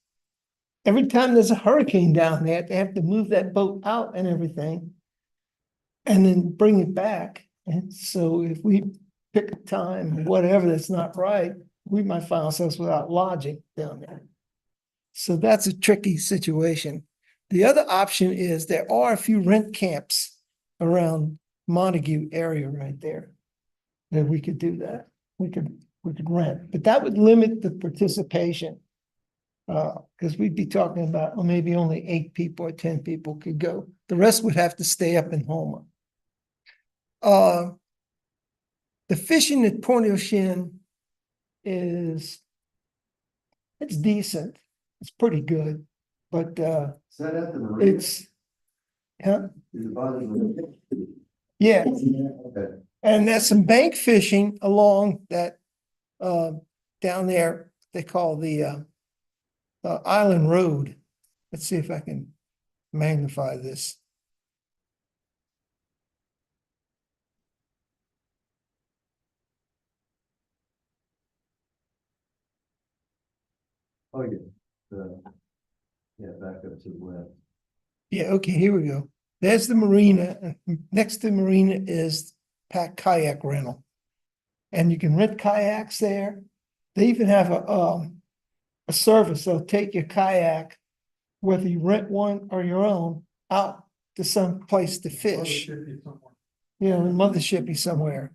every time there's a hurricane down there, they have to move that boat out and everything and then bring it back. And so if we pick a time, whatever that's not right, we might find ourselves without lodging down there. So that's a tricky situation. The other option is there are a few rent camps around Montague area right there. That we could do that. We could rent, but that would limit the participation. Because we'd be talking about, well, maybe only 8 people or 10 people could go. The rest would have to stay up in Houma. The fishing at Point Ocean it's decent. It's pretty good, but Is that at the marina? it's, huh? Is it by the marina? Yeah, Okay. and there's some bank fishing along that down there, they call the Island Road. Let's see if I can magnify this. Oh, yeah. Yeah, back up to the west. Yeah, okay, here we go. There's the marina. And next to the marina is pack kayak rental. And you can rent kayaks there. They even have a service. They'll take your kayak, whether you rent one or your own, out to some place to fish. Yeah, the mothership be somewhere.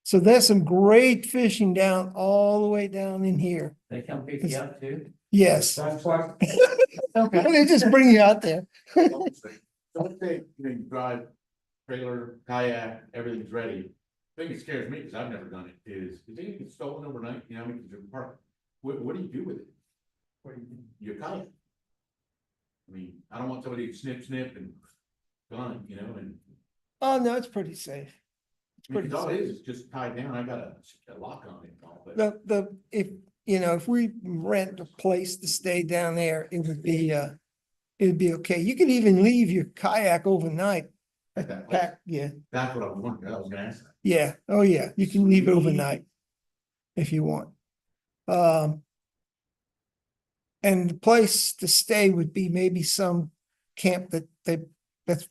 So there's some great fishing down all the way down in here. They come pick you up too? Yes. That's why, They just bring you out there. Don't say, you drive, trailer, kayak, everything's ready. Thing that scares me, because I've never done it, is it get stolen overnight, you know, because you're parked. What do you do with it? Your kayak. I mean, I don't want somebody to snip and gone, you know, and Oh, no, it's pretty safe. It's pretty because all safe. it is just tied down. I got a lock on it and all, but If we rent a place to stay down there, it'd be okay. You could even leave your kayak overnight. at that place, Yeah, that's what I was wondering. I was gonna ask that. yeah, oh yeah, you can leave it overnight if you want. And the place to stay would be maybe some camp that's,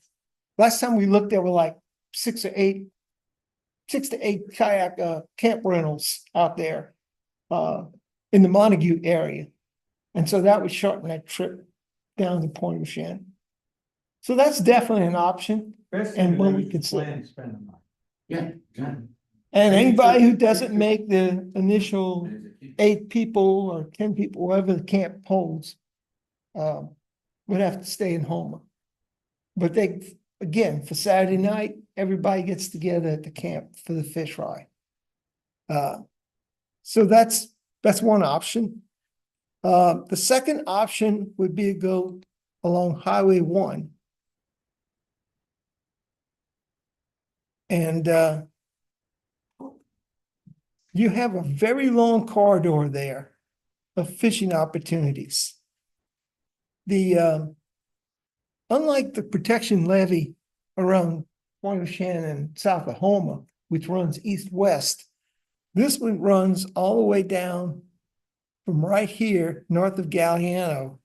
last time we looked, there were like 6 to 8 kayak camp rentals out there in the Montague area. And so that would shorten that trip down to Point Ocean. So that's definitely an option. And when we consider- plan to spend the money. Yeah, exactly. And anybody who doesn't make the initial 8 people or 10 people, whatever the camp holds, would have to stay in Houma. But again, for Saturday night, everybody gets together at the camp for the fish fry. So that's one option. The second option would be to go along Highway 1. And you have a very long corridor there of fishing opportunities. Unlike the protection levee around Point Ocean and south of Houma, which runs east-west, this one runs all the way down from right here, north of Galliano,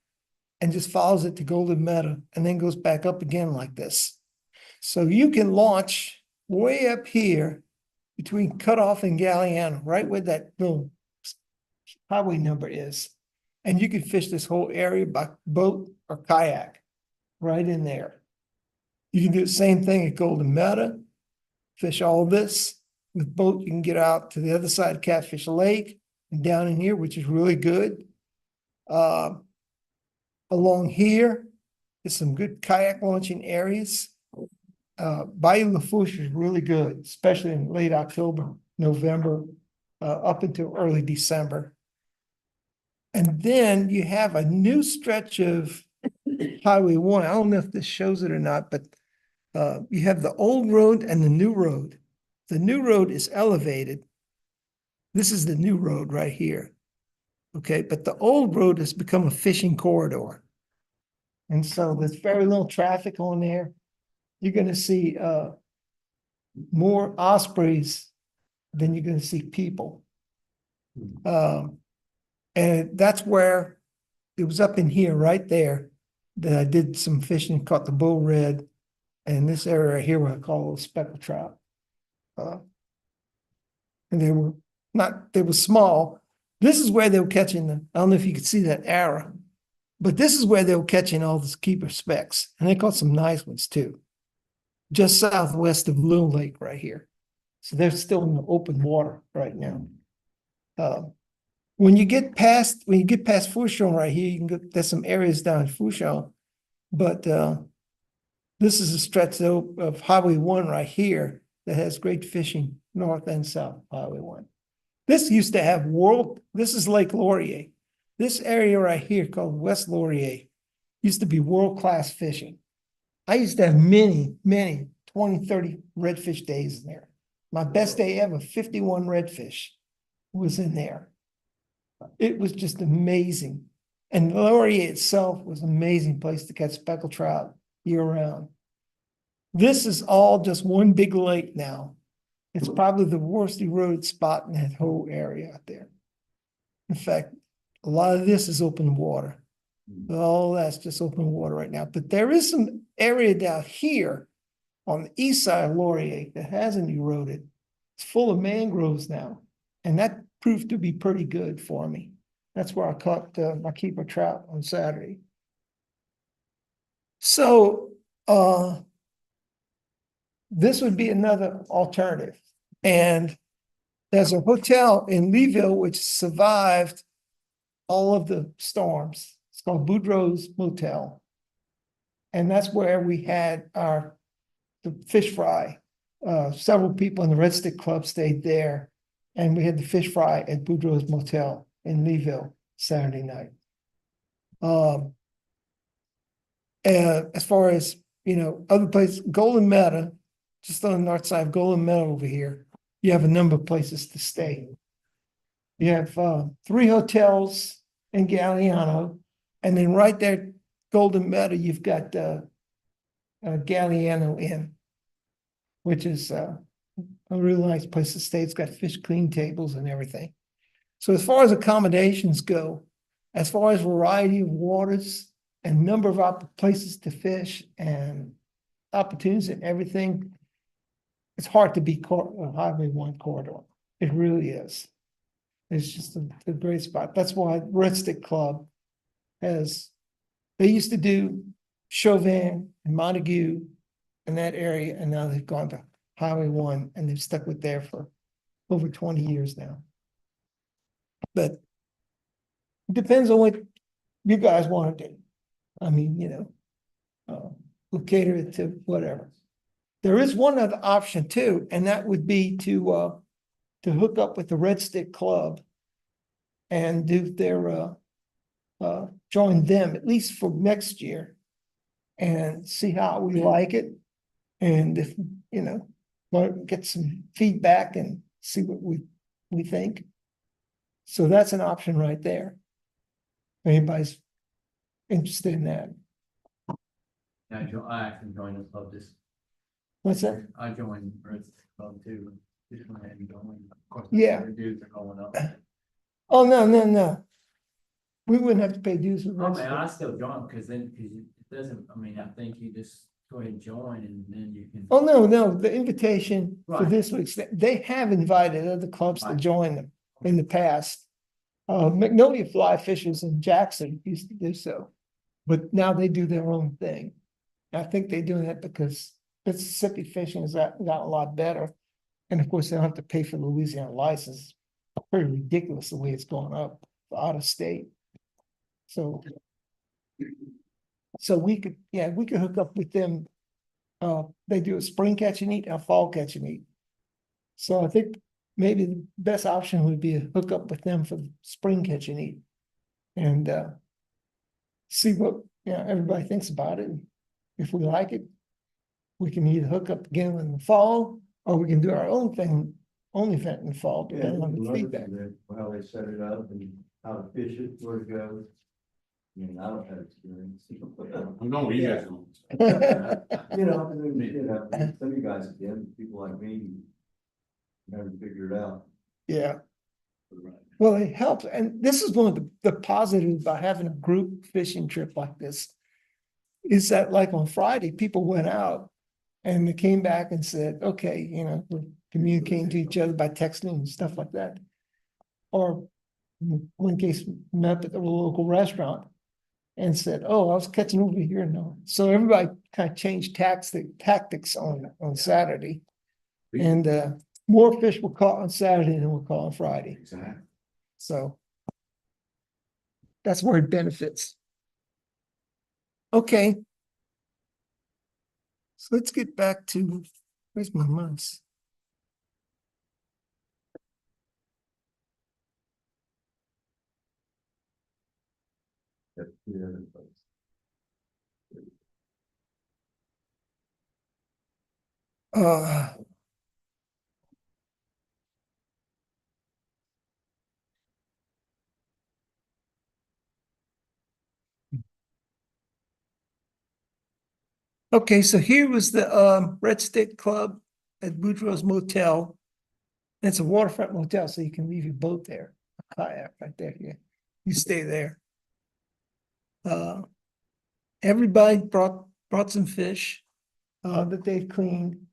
and just follows it to Golden Meadow, and then goes back up again like this. So you can launch way up here between Cutoff and Galliano, right where that little highway number is. And you can fish this whole area by boat or kayak right in there. You can do the same thing at Golden Meadow, fish all this. With boat, you can get out to the other side of Catfish Lake and down in here, which is really good. Along here is some good kayak launching areas. Bayou Lafourche is really good, especially in late October, November, up until early December. And then you have a new stretch of Highway 1. I don't know if this shows it or not, but you have the old road and the new road. The new road is elevated. This is the new road right here. Okay, but the old road has become a fishing corridor. And so there's very little traffic on there. You're going to see more ospreys than you're going to see people. And that's where it was up in here, right there, that I did some fishing, caught the bull red, and this area here, what I call a speckled trout. And they were small. This is where they were catching them. I don't know if you could see that arrow, but this is where they were catching all the keeper specks. And they caught some nice ones too. Just southwest of Little Lake right here. So they're still in the open water right now. When you get past Fouchon right here, you can go, there's some areas down in Fouchon, but this is a stretch of Highway 1 right here that has great fishing north and south of Highway 1. This used to have this is Lake Laurier. This area right here called West Laurier used to be world-class fishing. I used to have many, 20, 30 redfish days in there. My best day ever, 51 redfish was in there. It was just amazing. And Laurier itself was an amazing place to catch speckled trout year-round. This is all just one big lake now. It's probably the worst eroded spot in that whole area out there. In fact, a lot of this is open water. All that's just open water right now. But there is some area down here on the east side of Laurier that hasn't eroded. It's full of mangroves now. And that proved to be pretty good for me. That's where I caught my keeper trout on Saturday. So this would be another alternative. And there's a hotel in Leeville which survived all of the storms. It's called Boudreaux's Motel. And that's where we had the fish fry. Several people in the Red Stick Club stayed there. And we had the fish fry at Boudreaux's Motel in Leeville Saturday night. And as far as, other places, Golden Meadow, just on the north side of Golden Meadow over here, you have a number of places to stay. You have 3 hotels in Galliano, and then right there, Golden Meadow, you've got Galliano Inn, which is a really nice place to stay. It's got fish clean tables and everything. So as far as accommodations go, as far as variety of waters and number of places to fish and opportunities and everything, it's hard to beat Highway 1 corridor. It really is. It's just a great spot. That's why Red Stick Club they used to do Chauvin and Montague in that area, and now they've gone to Highway 1 and they've stuck with there for over 20 years now. But it depends on what you guys want to do. I mean, we'll cater it to whatever. There is one other option too, and that would be to hook up with the Red Stick Club and do their join them at least for next year and see how we like it. And if get some feedback and see what we think. So that's an option right there. If anybody's interested in that. I actually joined the club this. What's that? I joined Red Stick Club too. Just went ahead and joined. Of course, Yeah. the dues are going up. Oh, no. We wouldn't have to pay dues. Oh man, I still join because it doesn't, I think you just go ahead and join and then you can. Oh, no, the invitation for Right. this week's, they have invited other clubs to Right. join them in the past. Magnolia Fly Fishers in Jackson used to do so, but now they do their own thing. I think they're doing that because Mississippi fishing has gotten a lot better. And of course, they don't have to pay for the Louisiana license. Pretty ridiculous the way it's going up out of state. So we could hook up with them. They do a spring catch and eat, a fall catch and eat. So I think maybe the best option would be to hook up with them for the spring catch and eat. And see what everybody thinks about it. If we like it, we can either hook up again in the fall, or we can do our own thing, own event in the fall, depending on the feedback. How they set it up and how to fish it, where to go. I don't have experience. I'm going with you guys. Some of you guys, again, people like me, never figure it out. Yeah. Well, it helps. And this is one of the positives about having a group fishing trip like this, is that like on Friday, people went out and they came back and said, okay, we're communicating to each other by texting and stuff like that. Or in one case, met up at the local restaurant and said, oh, I was catching over here now. So everybody kind of changed tactics on Saturday. And more fish were caught on Saturday than were caught on Friday. Exactly. So that's where it benefits. Okay. So let's get back to, where's my mouse? Uh, okay, so here was the Red Stick Club at Boudreaux's Motel. It's a waterfront motel, so you can leave your boat there, a kayak right there. Yeah, you stay there. Everybody brought some fish that they cleaned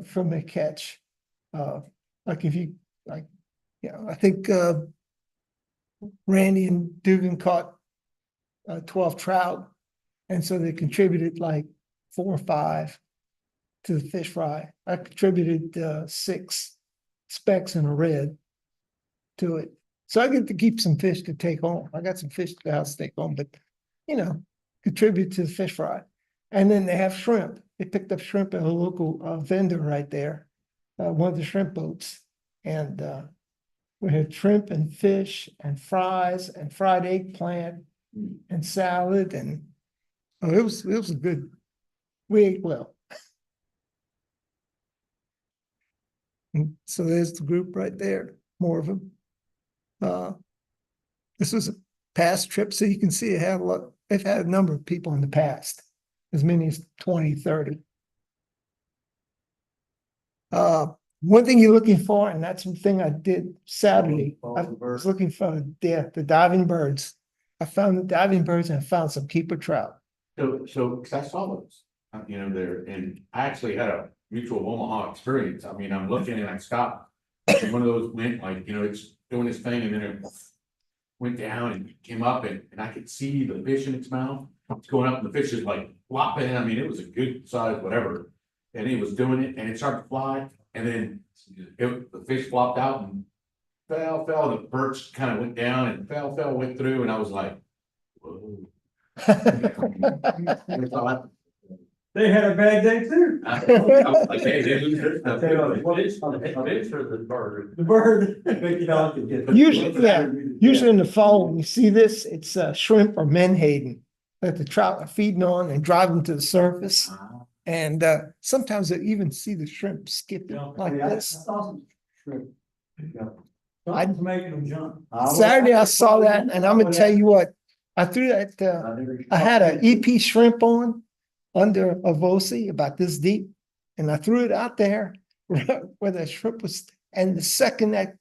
from their catch. Like if you like, yeah, I think Randy and Dugan caught 12 trout, and so they contributed like 4 or 5 to the fish fry. I contributed 6 specks and a red to it. So I get to keep some fish to take home. I got some fish to the house to take home, but contribute to the fish fry. And then they have shrimp. They picked up shrimp at a local vendor right there, one of the shrimp boats. And we had shrimp and fish and fries and fried eggplant and salad. And it was a good, we ate well. And so there's the group right there, more of them. This was a past trip, so you can see they've had a number of people in the past, as many as 20, 30. One thing you're looking for, and that's the thing I did Saturday, I was looking for the diving birds. I found the diving birds and I found some keeper trout. So, cause I saw those, there, and I actually had a mutual Omaha experience. I mean, I'm looking and I stopped. And one of those went like, it's doing this thing and then it went down and came up and I could see the fish in its mouth. It's going up and the fish is like flopping. I mean, it was a good size, whatever. And it was doing it and it started to fly. And then the fish flopped out and fell, the perch kind of went down and fell, went through. And I was like, whoa. They had a bad day too. I was like, hey, they lose their stuff. Fish or the bird? The bird. Usually in the fall, when you see this, it's shrimp or menhaden that the trout are feeding on and drive them to the surface. And sometimes they even see the shrimp skipping like this. I'm making them jump. Saturday, I saw that, and I'm gonna tell you what, I threw that, I had an EP shrimp on under a Vosi about this deep, and I threw it out there where the shrimp was, and the second that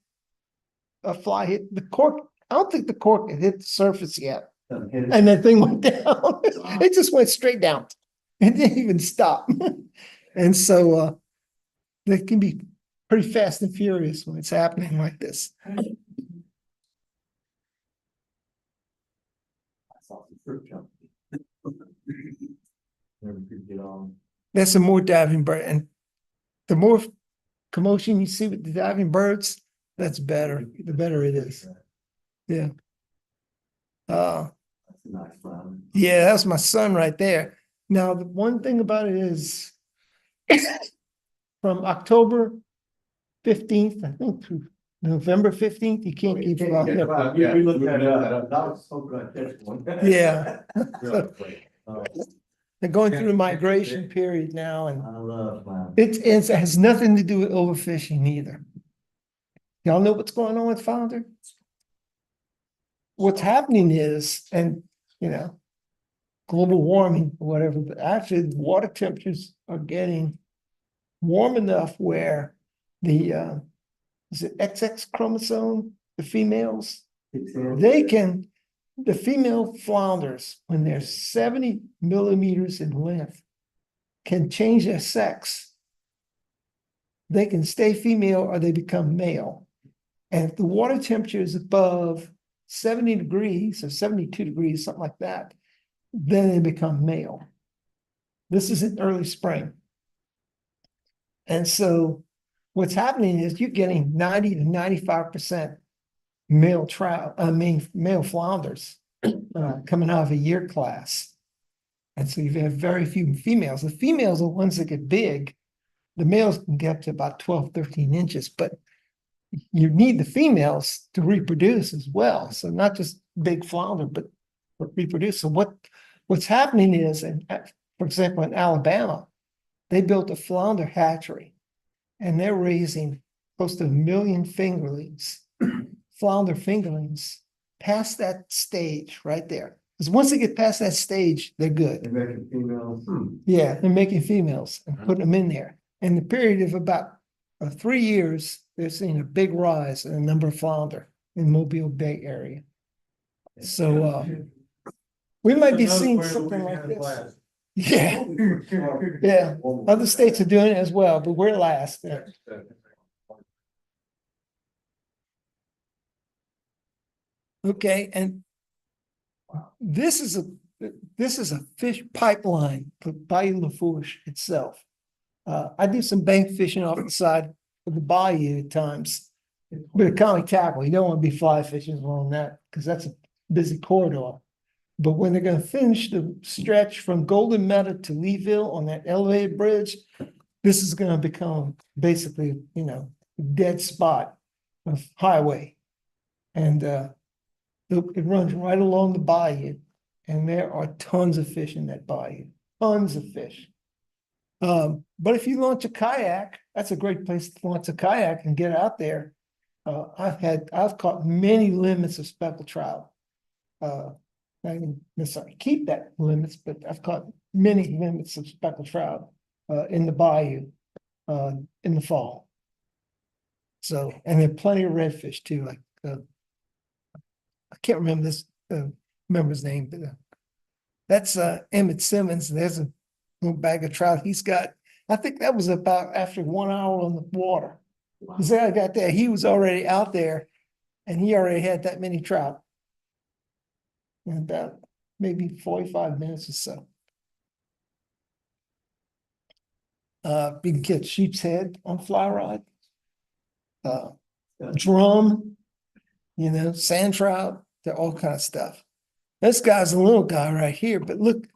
a fly hit the cork, I don't think the cork had hit the surface yet. And that thing went down. It just went straight down. It didn't even stop. And so they can be pretty fast and furious when it's happening like this. There's some more diving bird, and the more commotion you see with the diving birds, that's better. The better it is. Yeah. Yeah, that's my son right there. Now, the one thing about it is from October 15th, I think, through November 15th, you can't keep it on. We looked at that was so good. Yeah. They're going through the migration period now, and I love it has nothing to do with overfishing either. Y'all know what's going on with Founder? What's happening is, and global warming or whatever, but actually the water temperatures are getting warm enough where the is it XX chromosome, the females, the female flounders, when they're 70 millimeters in length, can change their sex they can stay female or they become male. And if the water temperature is above 70 degrees or 72 degrees, something like that, then they become male. This is in early spring. And so what's happening is you're getting 90 to 95% male trout, male flounders coming out of a year class. And so you have very few females. The females are the ones that get big. The males can get up to about 12, 13 inches, but you need the females to reproduce as well. So not just big flounder, but reproduce. So what's happening is, and for example, in Alabama, they built a flounder hatchery and they're raising close to 1 million fingerlings, flounder fingerlings, past that stage right there. Because once they get past that stage, they're good. They're making females. Yeah, they're making females and putting them in there. In the period of about 3 years, they're seeing a big rise in the number of flounder in Mobile Bay area. So we might be seeing something like this. Yeah, yeah. Other states are doing it as well, but we're last. Okay, and this is a fish pipeline for Bayou Lafourche itself. I do some bank fishing off the side of the bayou at times. But a comic tackle, you don't want to be fly fishing along that because that's a busy corridor. But when they're going to finish the stretch from Golden Meadow to Leeville on that elevated bridge, this is going to become basically, a dead spot of highway. And it runs right along the bayou. And there are tons of fish in that bayou, tons of fish. But if you launch a kayak, that's a great place to launch a kayak and get out there. I've caught many limits of speckled trout. I didn't necessarily keep that limits, but I've caught many limits of speckled trout in the bayou in the fall. So, and there are plenty of redfish too. Like I can't remember this remember his name, but that's Emmett Simmons. There's a little bag of trout he's got. I think that was about after 1 hour on the water. Because I got there, he was already out there, and he already had that many trout. In about maybe 45 minutes or so. You can catch sheep's head on fly rod, drum, sand trout, they're all kind of stuff. This guy's a little guy right here, but look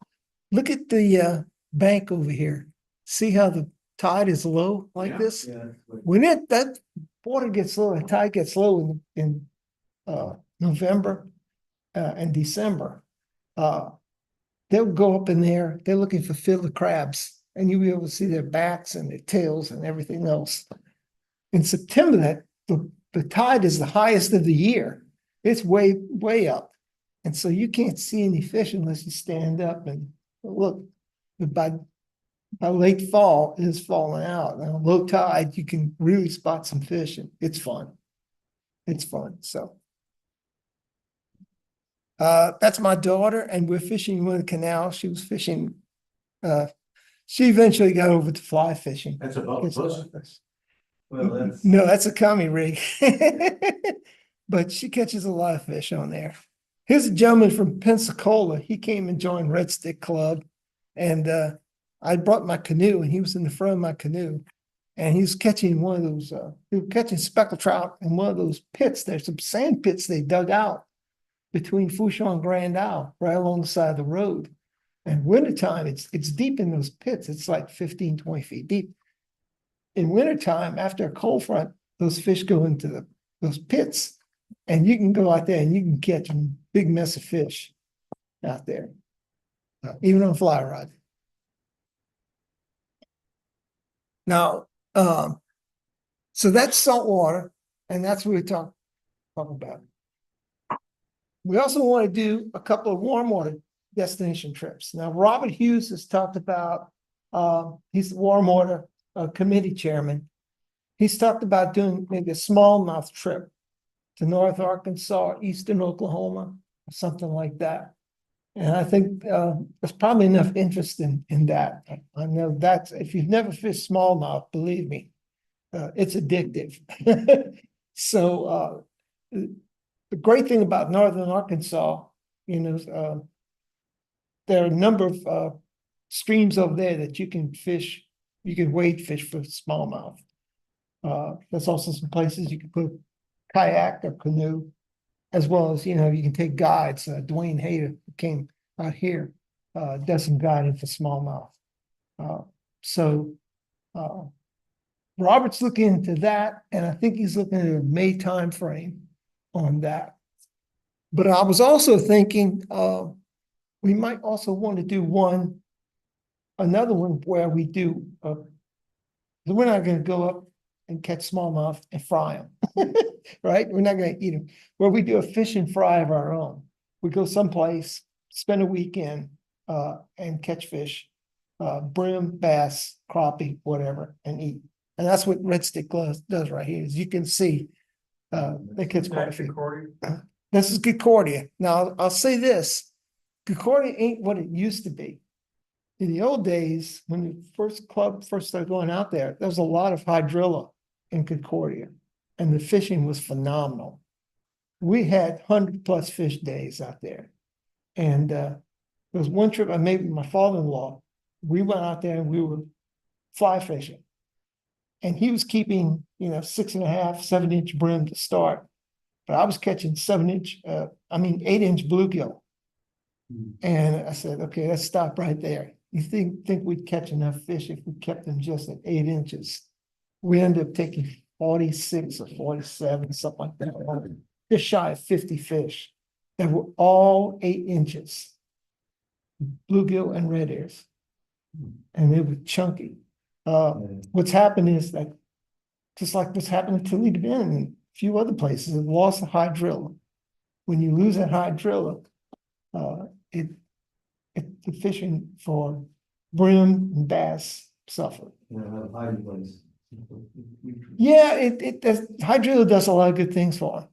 at the bank over here. See how the tide is low like this? Yeah. When that water gets low, the tide gets low in November and December, they'll go up in there, they're looking for fiddler crabs, and you'll be able to see their backs and their tails and everything else. In September, the tide is the highest of the year. It's way up. And so you can't see any fish unless you stand up and look. But by late fall, it is falling out. Now, low tide, you can really spot some fish, and it's fun. It's fun. So that's my daughter, and we're fishing with a canal. She was fishing. She eventually got over to fly fishing. That's a boat. Well, No, that's a commie rig. But she catches a lot of fish on there. Here's a gentleman from Pensacola. He came and joined Red Stick Club. And I brought my canoe, and he was in the front of my canoe. And he was catching one of those, he was catching speckled trout in one of those pits. There's some sand pits they dug out between Fouchon and Grand Isle, right along the side of the road. And wintertime, it's deep in those pits. It's like 15, 20 feet deep. In wintertime, after a cold front, those fish go into those pits. And you can go out there and you can catch a big mess of fish out there, even on fly rod. Now, so that's saltwater, and that's what we're talking about. We also want to do a couple of warm water destination trips. Now, Robert Hughes has talked about, he's the warm water committee chairman. He's talked about doing maybe a smallmouth trip to North Arkansas, Eastern Oklahoma, or something like that. And I think there's probably enough interest in that. I know that's, if you've never fished smallmouth, believe me, it's addictive. So, the great thing about northern Arkansas, there are a number of, streams over there that you can fish, you can wade fish for smallmouth. There's also some places you can put kayak or canoe, as well as, you can take guides. Dwayne Hayter came out here, does some guiding for smallmouth. So, Robert's looking into that, and I think he's looking at a May timeframe on that. But I was also thinking, we might also want to do another one where we do, we're not gonna go up and catch smallmouth and fry them, right? We're not gonna eat them. Where we do a fish and fry of our own. We go someplace, spend a weekend, and catch fish, brim, bass, crappie, whatever, and eat. And that's what Red Stick does right here. As you can see, they catch quite a few. This is Concordia. Now, I'll say this, Concordia ain't what it used to be. In the old days, when the club first started going out there was a lot of hydrilla in Concordia, and the fishing was phenomenal. We had 100+ fish days out there. And there was one trip I made with my father-in-law. We went out there and we were fly fishing. And he was keeping, 6.5, 7-inch brim to start. But I was catching 8-inch bluegill. And I said, okay, let's stop right there. You think we'd catch enough fish if we kept them just at 8 inches? We ended up taking 46 or 47, something like that. Just shy of 50 fish that were all 8 inches. Bluegill and red ears. And they were chunky. What's happened is that, just like what's happened to Toledo Bend and a few other places, it lost the hydrilla. When you lose that hydrilla, the fishing for brim and bass suffer. Yeah, it does. Hydrilla does a lot of good things for them.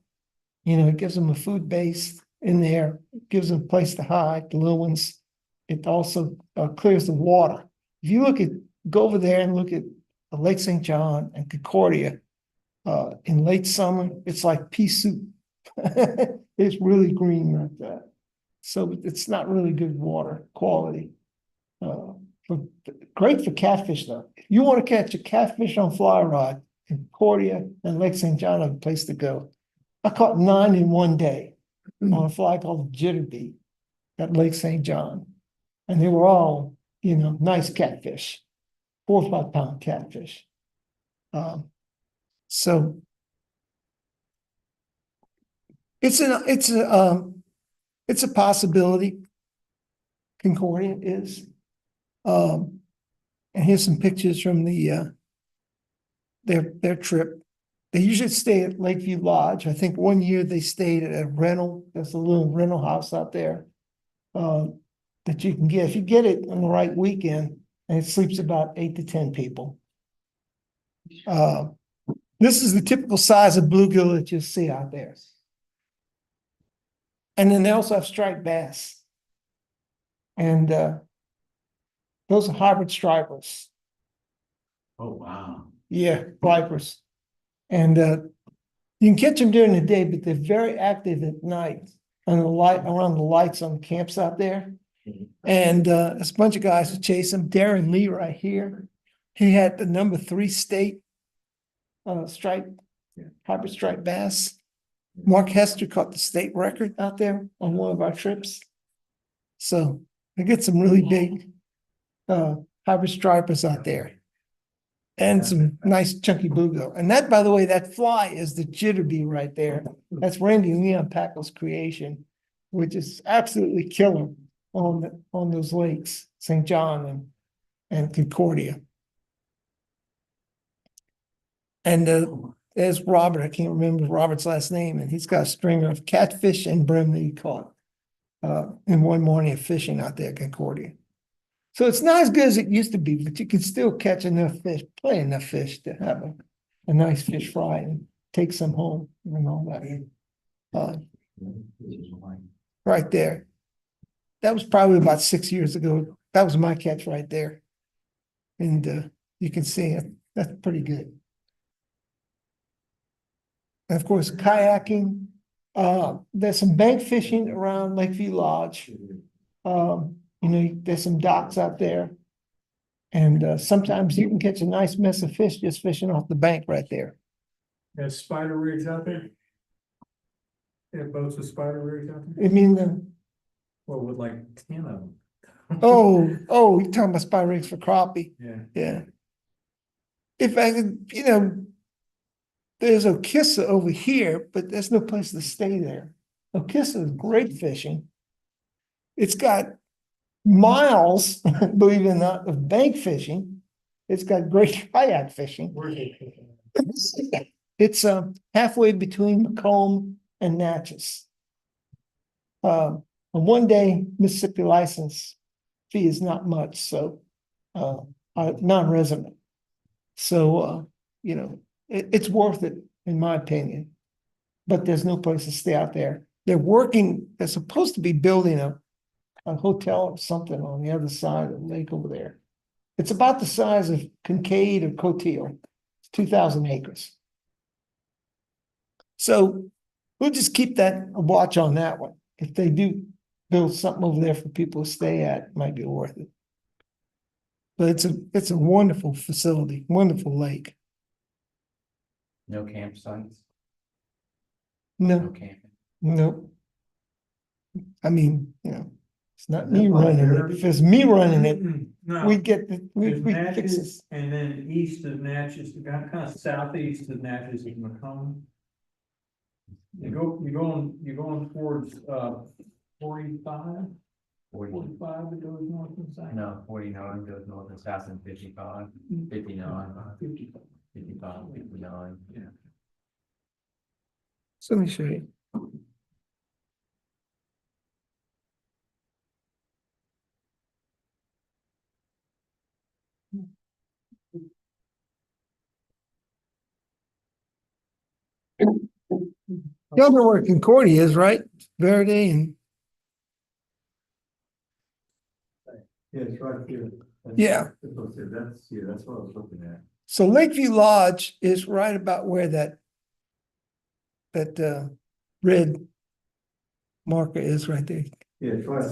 It gives them a food base in there. It gives them a place to hide, the little ones. It also clears the water. If you go over there and look at Lake St. John and Concordia in late summer, it's like pea soup. It's really green like that. So it's not really good water quality. Great for catfish though. If you want to catch a catfish on fly rod, Concordia and Lake St. John are the place to go. I caught 9 in one day on a fly called jitterbait at Lake St. John. And they were all, nice catfish, 4 or 5 pound catfish. So it's a possibility. Concordia is. And here's some pictures from their trip. They usually stay at Lakeview Lodge. I think one year they stayed at a rental. There's a little rental house out there that you can get. If you get it on the right weekend, and it sleeps about 8 to 10 people. This is the typical size of bluegill that you'll see out there. And then they also have striped bass. And those are hybrid stripers. Oh, wow. Yeah, vipers. And you can catch them during the day, but they're very active at night on around the lights on the camps out there. And there's a bunch of guys who chase them. Darren Lee right here. He had the number 3 state hybrid striped bass. Mark Hester caught the state record out there on one of our trips. So they get some really big hybrid stripers out there. And some nice chunky bluegill. And that, by the way, that fly is the jitterbait right there. That's Randy Leon Packle's creation, which is absolutely killer on those lakes, St. John and Concordia. And there's Robert. I can't remember Robert's last name, and he's got a stringer of catfish and brim that he caught in one morning of fishing out there at Concordia. So it's not as good as it used to be, but you can still catch enough fish, plenty enough fish to have a nice fish fry and take some home and all that. Right there. That was probably about 6 years ago. That was my catch right there. And you can see it. That's pretty good. And of course, kayaking. There's some bank fishing around Lakeview Lodge. There's some docks out there. And sometimes you can catch a nice mess of fish just fishing off the bank right there. There's spider rigs out there? Yeah, boats with spider rigs out there? I mean, Well, with like 10 of them. you're talking about spy rigs for crappie. Yeah. Yeah. If I could, there's Okissa over here, but there's no place to stay there. Okissa is great fishing. It's got miles, believe it or not, of bank fishing. It's got great kayak fishing. Where's it? It's halfway between Macomb and Natchez. A 1 day Mississippi license fee is not much, so non-resident. So it's worth it, in my opinion. But there's no place to stay out there. They're supposed to be building a hotel or something on the other side of the lake over there. It's about the size of Kincaid or Coteau. It's 2,000 acres. So we'll just keep a watch on that one. If they do build something over there for people to stay at, it might be worth it. But it's a wonderful facility, wonderful lake. No campsites, No, no camping. no. I mean, it's not me running it. If it's me running it, No. we There's fix Natchez, this. and then east of Natchez, kind of southeast of Natchez is Macomb. You're going towards 45, 45 that goes north and south. No, 49 goes north and south, and 55, 59, 55, 59. Yeah. So let me show you. Y'all know where Concordia is, right? Verde and Yeah, it's right here. Yeah. That's what I was looking at. so Lakeview Lodge is right about where that red marker is right there. Yeah, it's right, I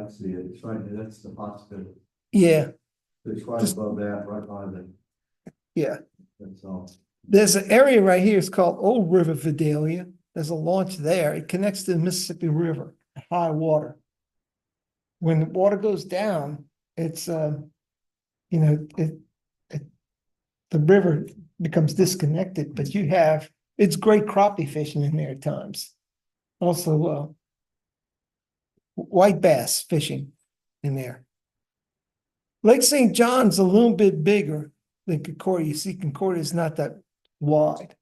see it. It's right there. That's the hospital. Yeah, It's right Just- above that, right by the, yeah. that's all. There's an area right here, it's called Old River Vidalia. There's a launch there. It connects to the Mississippi River, high water. When the water goes down, it's the river becomes disconnected, but it's great crappie fishing in there at times. Also, white bass fishing in there. Lake St. John's a little bit bigger than Concordia. You see, Concordia is not that wide,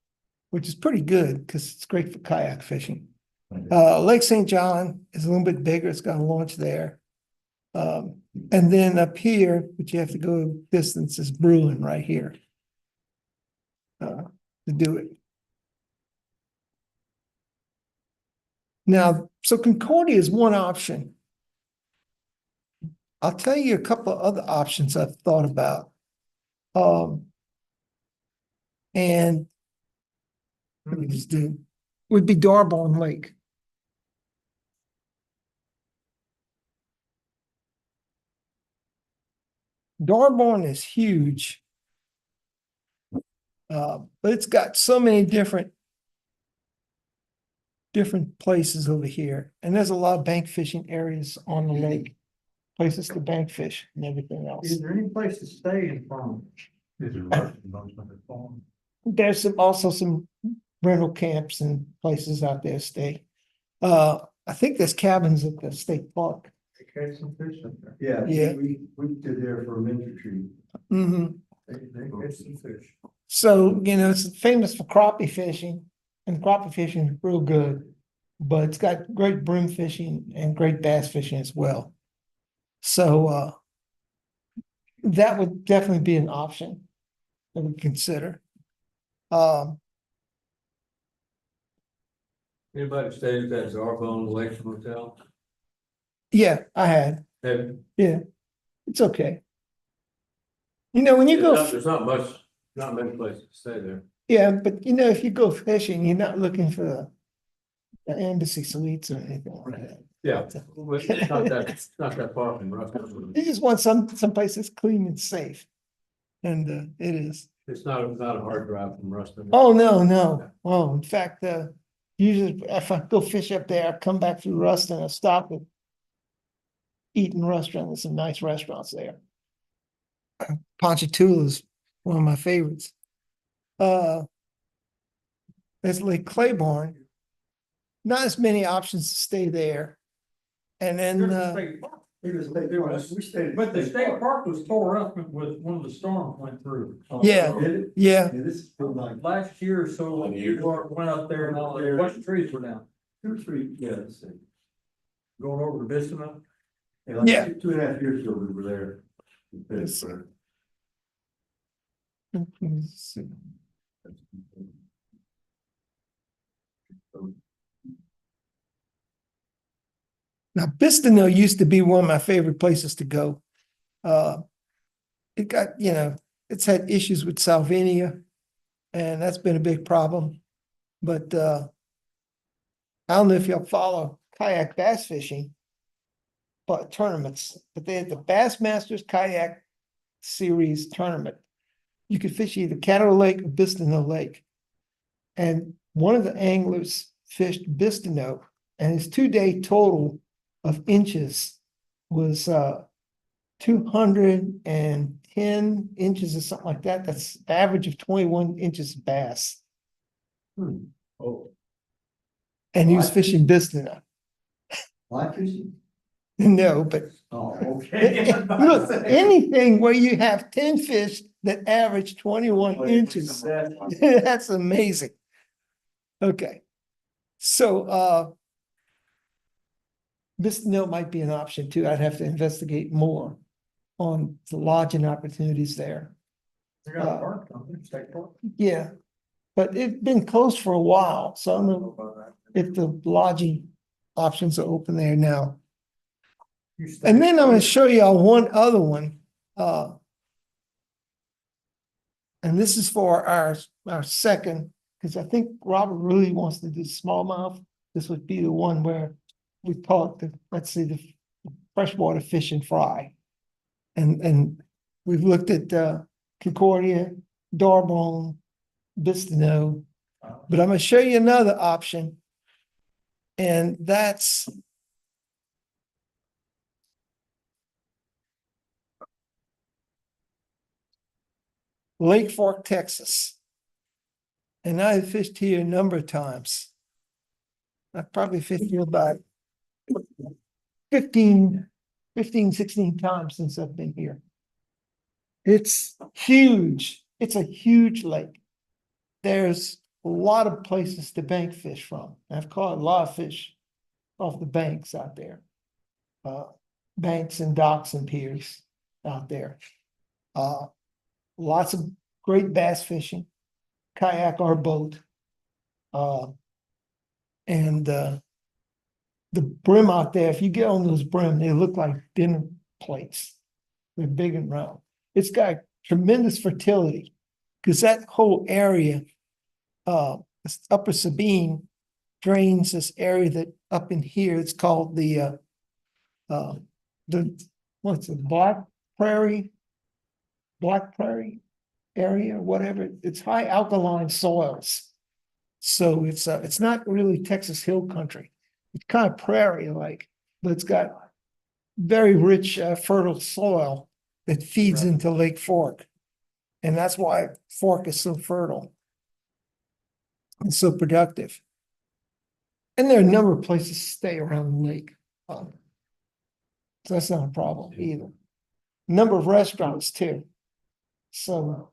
which is pretty good because it's great for kayak fishing. Lake St. John is a little bit bigger. It's got a launch there. And then up here, but you have to go distance, is Bruin right here to do it. Now, so Concordia is one option. I'll tell you a couple of other options I've thought about. And let me just do, would be Darbon Lake. Darbon is huge. But it's got so many different places over here. And there's a lot of bank fishing areas on the lake. Places to bank fish and everything else. Is there any place to stay in Farmers? Is there There's also some rental camps and places out there to stay. I think there's cabins at the state park. Catch some fish up there. Yeah, Yeah. we did there for a minute retreat. Mm-hmm. They catch some fish. So, it's famous for crappie fishing, and crappie fishing is real good, but it's got great brim fishing and great bass fishing as well. So, that would definitely be an option that we consider. Anybody stayed at that Zarbone Lake Motel? Yeah, I had. Have- Yeah, it's okay. When you go, There's not many places to stay there. Yeah, but you know, if you go fishing, you're not looking for the embassy suites or anything like that. Yeah, it's not that far from Ruston. You just want someplace that's clean and safe. And it is. It's not a hard drive from Ruston. Oh, no, no. Oh, in fact, usually if I go fish up there, I come back through Ruston, I stop and eat in a restaurant. There's some nice restaurants there. Ponchatoula is one of my favorites. There's Lake Claiborne. Not as many options to stay there. And then, We stayed. But the state park was tore up with one of the storms went through. yeah, Did it? yeah, Yeah, this is still like Last year or so, when you went up there and all, a bunch of trees were down, 2 or 3, yeah, let's see. going over to Bissima. Like Yeah. 2.5 years ago, we were there. Yes. Now, Bistineau used to be one of my favorite places to go. It got, you know, it's had issues with salvinia, and that's been a big problem. But I don't know if y'all follow kayak bass fishing, but tournaments, but they had the Bass Masters Kayak Series tournament. You could fish either Caddo Lake or Bistineau Lake. And one of the anglers fished Bistineau, and his 2-day total of inches was 210 inches or something like that. That's average of 21 inches bass. Oh, And he was fishing Bistineau. fly fishing? No, but Oh, okay. look, anything where you have 10 fish that average 21 inches, that's amazing. Okay. So Bistineau might be an option too. I'd have to investigate more on the lodging opportunities there. They got a park, don't they? State park? Yeah, but it's been closed for a while, so I don't know about that. if the lodging options are open there now. You stay- And then I'm gonna show y'all one other one. And this is for our second, because I think Robert really wants to do smallmouth. This would be the one where we call it the, let's see, the freshwater fish and fry. And we've looked at Concordia, Darbone, Bistineau, but I'm gonna show you another option. And that's Lake Fork, Texas. And I've fished here a number of times. I've probably fished here about 15, 16 times since I've been here. It's huge. It's a huge lake. There's a lot of places to bank fish from. I've caught a lot of fish off the banks out there. Banks and docks and piers out there. Lots of great bass fishing, kayak or boat. And the brim out there, if you get on those brim, they look like dinner plates. They're big and round. It's got tremendous fertility because that whole area, this Upper Sabine drains this area that up in here, it's called the what's it, Black Prairie area, whatever. It's high alkaline soils. So it's not really Texas Hill Country. It's kind of prairie-like, but it's got very rich, fertile soil that feeds into Lake Fork. And that's why Fork is so fertile and so productive. And there are a number of places to stay around the lake. So that's not a problem either. Number of restaurants too. So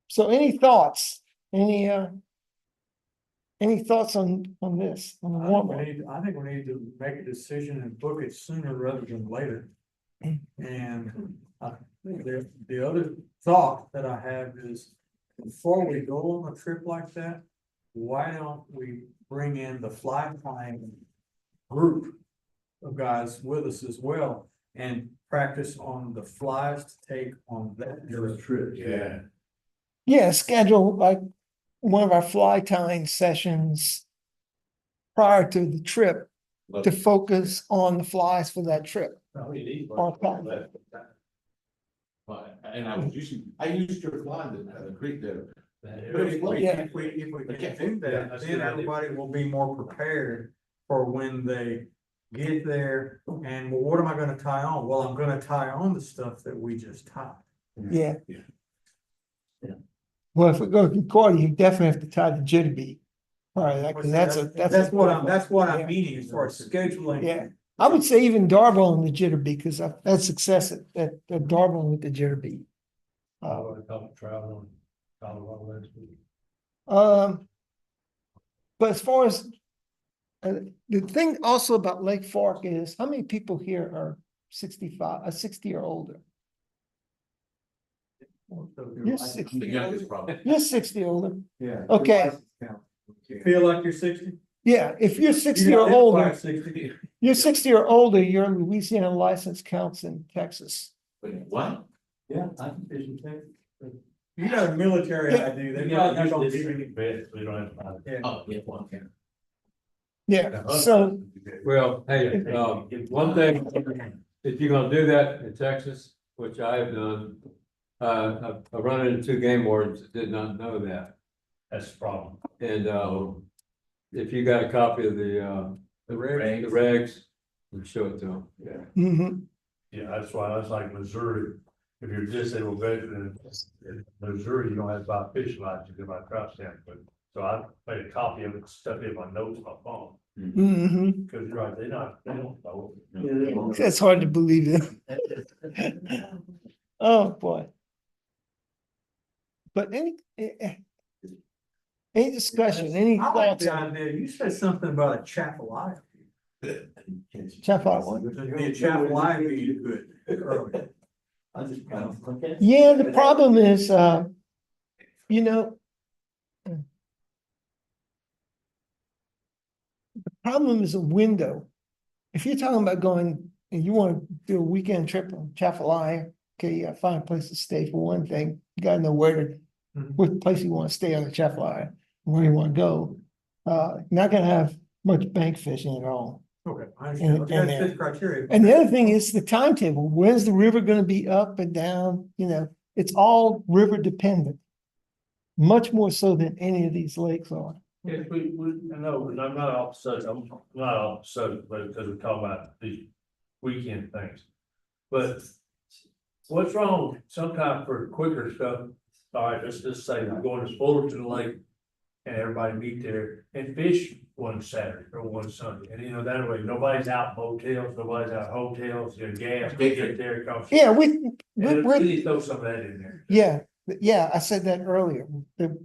so any thoughts? Any thoughts on this? On the warm-up? I think we need to make a decision and book it sooner rather than later. And the other thought that I have is, before we go on a trip like that, why don't we bring in the fly tying group of guys with us as well? and practice on the flies to take on that. Those trips. Yeah. Yeah, schedule like one of our fly tying sessions prior to the trip to focus on the flies for that trip. But, and I used to fly the creek there. But it was like, Yeah. If we Okay. can do that, then everybody will be more prepared for when they get there. And well, what am I gonna tie on? Well, I'm gonna tie on the stuff that we just tied. Yeah. Yeah. Yeah. Well, if we go to Concordia, you definitely have to tie the jitterbug. All right, that's What I'm yeah. meaning as far as scheduling. Yeah, I would say even Darbo and the jitterbug, because that's excessive, that Darbo with the jitterbug. But as far as the thing also about Lake Fork is, how many people here are 65, 60 or older? You're 60. The youngest problem. You're 60 older. Yeah. Okay. You feel like you're 60? Yeah, if you're 60 or older, you're 60 or older, your Louisiana license counts in Texas. But what? Yeah, I can fish and take. You got a military Yeah. ID. They Yeah, probably don't this give is you. best, we don't have to. Yeah. Oh, yeah, well, okay. Yeah, so, Well, hey, one thing, if you're gonna do that in Texas, which I have done, I've run into 2 game wardens that did not know that. That's the problem. And, if you got a copy of the regs, you show it to them. Yeah. mhm. Yeah, that's why I was like Missouri, if you're disabled veteran in Missouri, you don't have to buy a fishing license, you can buy a trout stamp, but. So I made a copy of it, stuck it in my notes on my phone, Mm-hmm. because you're right, they don't know. That's hard to believe it. Oh, boy. But any discussion, any I like thoughts the on idea. You said something about a chapel live. Chapel one? Be a chapel live feed good. I just kind of look at. Yeah, the problem is, you know, the problem is a window. If you're talking about going and you want to do a weekend trip on Chapelai, okay, you gotta find a place to stay for one thing. You gotta know what place you want to stay on the Chapelai, where you want to go. Not gonna have much bank fishing at all. Okay, I understand. And- That's and- the criteria. And the other thing is the timetable. When's the river gonna be up and down? You know, it's all river dependent. Much more so than any of these lakes are. Yes, I know, and I'm not off the subject, I'm not off the subject, but because we're talking about these weekend things. But what's wrong sometimes for quicker stuff, all right, let's just say we're going to Fullerton Lake. And everybody meet there and fish one Saturday or one Sunday, and you know, that way, nobody's out in motels, nobody's out in hotels, you know, gas, they get there, comes. Yeah, we Please throw some of that in there. yeah, I said that earlier. The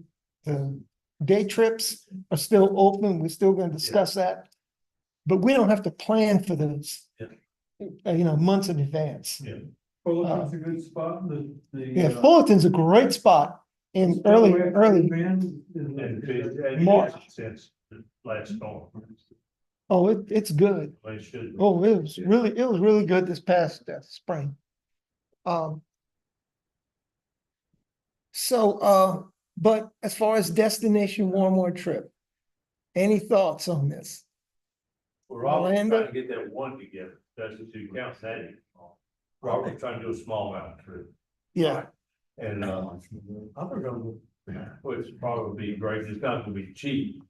day trips are still open. We're still gonna discuss that. But we don't have to plan for those. Months in advance. Yeah. Fullerton's a good spot, Yeah, Fullerton's a great spot in early. And March. since the last storm, Oh, it's good. they should. Oh, it was really good this past spring. But as far as destination warm trip, any thoughts on this? We're all Orlando? trying to get that one together, that's the 2 counts, that is. Robert's trying to do a small mountain trip. Yeah, And, I'm gonna, which probably be great, it's not gonna be cheap.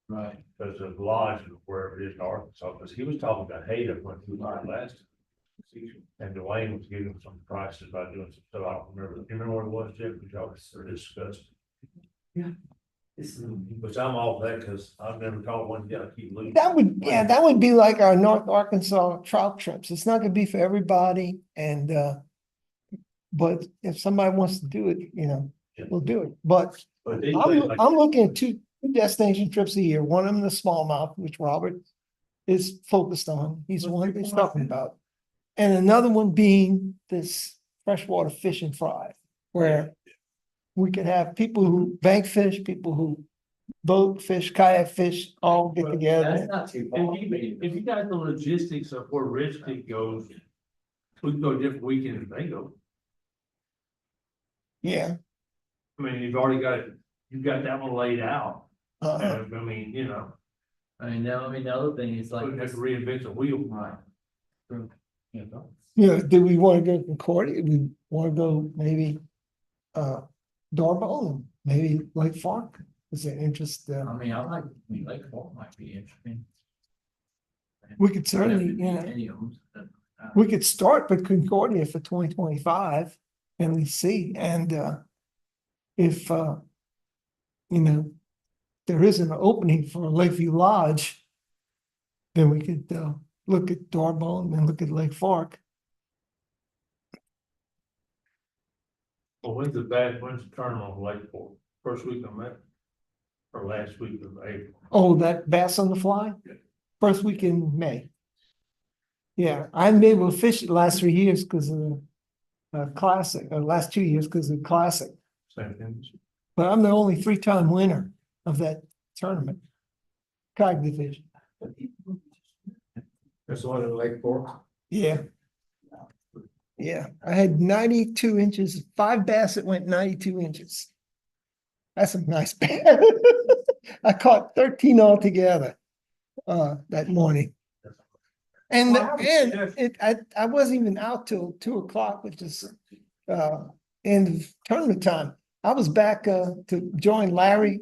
Right. Because of lodge and wherever it is in Arkansas, because he was talking about Haida when he was last. And Dwayne was giving him some prices about doing some stuff, I don't remember, do you remember what it was, Jeff, we y'all discussed? Yeah. Which I'm all for that, because I've never caught one, you gotta keep losing. that would be like our North Arkansas trout trips. It's not gonna be for everybody and, but if somebody wants to do it, we'll do it. But But these things like. I'm looking at two destination trips a year, one of them the smallmouth, which Robert is focused on. He's the one he's talking about. And another one being this freshwater fish and fry, where we could have people who bank fish, people who boat fish, kayak fish, all get together. That's not too bad. If you got the logistics of where Rich Creek goes, We can go a different weekend if they go. Yeah. I mean, you've got that one laid out. Uh, I mean, you know, I mean, the other thing is like. wouldn't have to reinvent the wheel. Right. You know? do we want to go Concordia? We want to go maybe, Darball, maybe Lake Fork? Is there interest? I mean, Lake Fork might be interesting. We could certainly, Any of them. we could start with Concordia for 2025 and we see, and, if, there isn't an opening for Lakeview Lodge, then we could, look at Darball and then look at Lake Fork. Well, when's the tournament on Lake Fork? First week of May? Or last week of April? Oh, that Bass on the Fly? First week in May. Yeah, I haven't been able to fish it the last 3 years because of the classic, or last 2 years because of the classic. Same thing. But I'm the only 3-time winner of that tournament. Kayak division. That's the one in Lake Fork. Yeah. Yeah, I had 92 inches, 5 bass that went 92 inches. That's a nice bass. I caught 13 altogether that morning. And I wasn't even out till 2 o'clock, which is end of tournament time. I was back to join Larry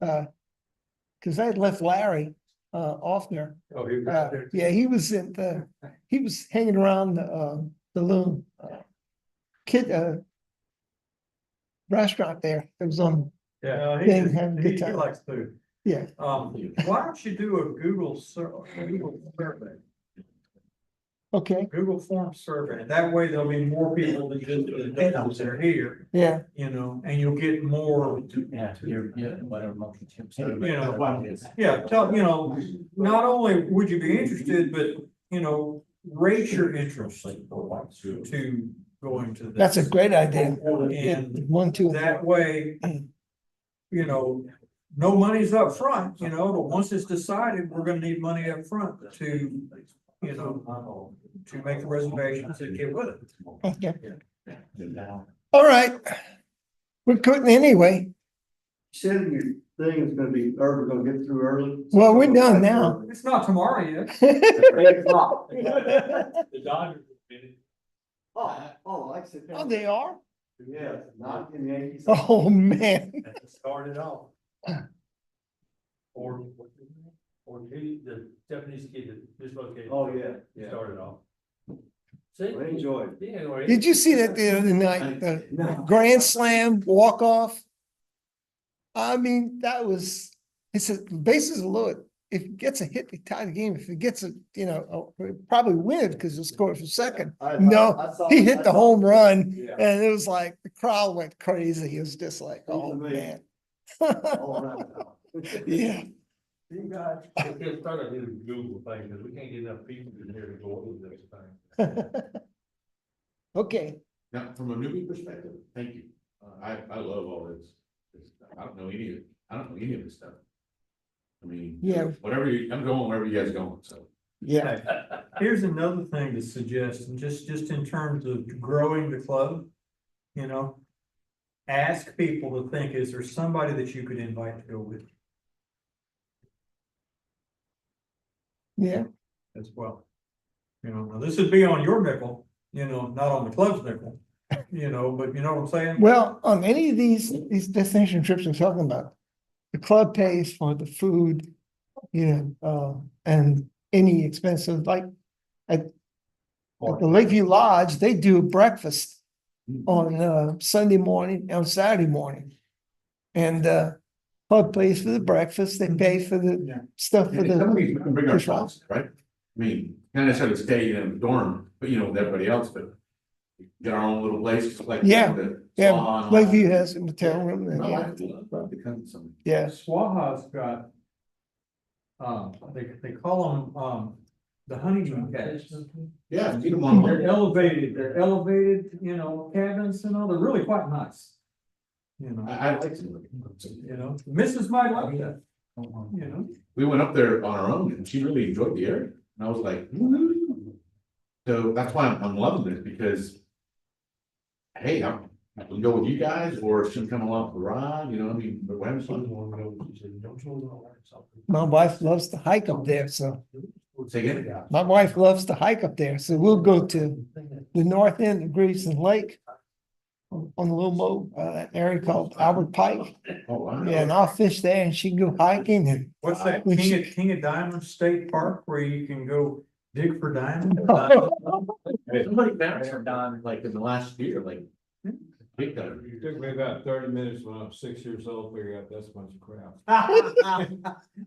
because I had left Larry off there. Oh, he was there. Yeah, he was hanging around the little kid restaurant there. It was on. Yeah, Thing, having a good he time. likes food. Yeah. Why don't you do a Google survey? Okay. Google form survey, that way there'll be more people than just the names that are here, Yeah. and you'll get more. Yeah, whatever monkey chips. Not only would you be interested, but, rate your interest to going to this. That's a great idea. And 1, 2. that way, no money's up front, but once it's decided, we're gonna need money up front to, to make the reservations and get with it. Okay. All right. We're cooking anyway. You said in your thing it's gonna be, we're gonna get through early. Well, we're done now. It's not tomorrow yet. 8 o'clock. The Dodgers. Oh, like I said. Oh, they are? Yeah, not in the Yankees. Oh, man. Started off. Or the Japanese kid that dislocated. Oh, yeah. Started off. Well, enjoy it. Yeah. Did you see that the other night? The Grand Slam walk-off? I mean, it's a bases are loaded. If it gets a hit, they tie the game. If it gets probably win it because he'll score for second. No, he hit the home run Yeah. and it was like the crowd went crazy. It was just like, oh, man. All around now. Yeah. You guys, it's started to do the Google thing, because we can't get enough people in here to go over this thing. Okay. Now, from a newbie perspective, thank you. I love all this. I don't know any of this stuff. I mean. Yeah. I'm going wherever you guys are going, so. Yeah. Here's another thing to suggest, and just in terms of growing the club, ask people to think, is there somebody that you could invite to go with Yeah. as well? Now this would be on your nickel, not on the club's nickel, but you know what I'm saying? Well, on any of these destination trips I'm talking about, the club pays for the food, and any expenses, like at the Lakeview Lodge, they do breakfast on Sunday morning, on Saturday morning. And club pays for the breakfast, they pay for the stuff for Some of these we can bring our the. spots, right? I mean, not necessarily stay in a dorm, but with everybody else, but get our own little place, like. Yeah, the Yeah, salon and all Lakeview that. has a motel room. I Yeah. like it. Because some- Yeah. Swaha's got, they call them, the honeymoon cabins. Yeah, you don't want They're to. elevated, cabins and all, they're really quite nice. I like some. Mrs. might like that, We went up there on our own and she really enjoyed the area. And I was like, "Woo." So that's why I'm loving this because. Hey, I can go with you guys or she can come along for the ride, you know, I mean, but when fun. My wife loves to hike up there, so Say again. my wife loves to hike up there, so we'll go to the north end of Greason Lake. On a little area called Albert Pike. Oh, wow. Yeah, and I'll fish there and she can go hiking and. What's that, when King of Diamonds State Park where you can go dig for diamonds? Somebody found like in the last year, like. Big time. It took me about 30 minutes when I was 6 years old to figure out that's a bunch of crap.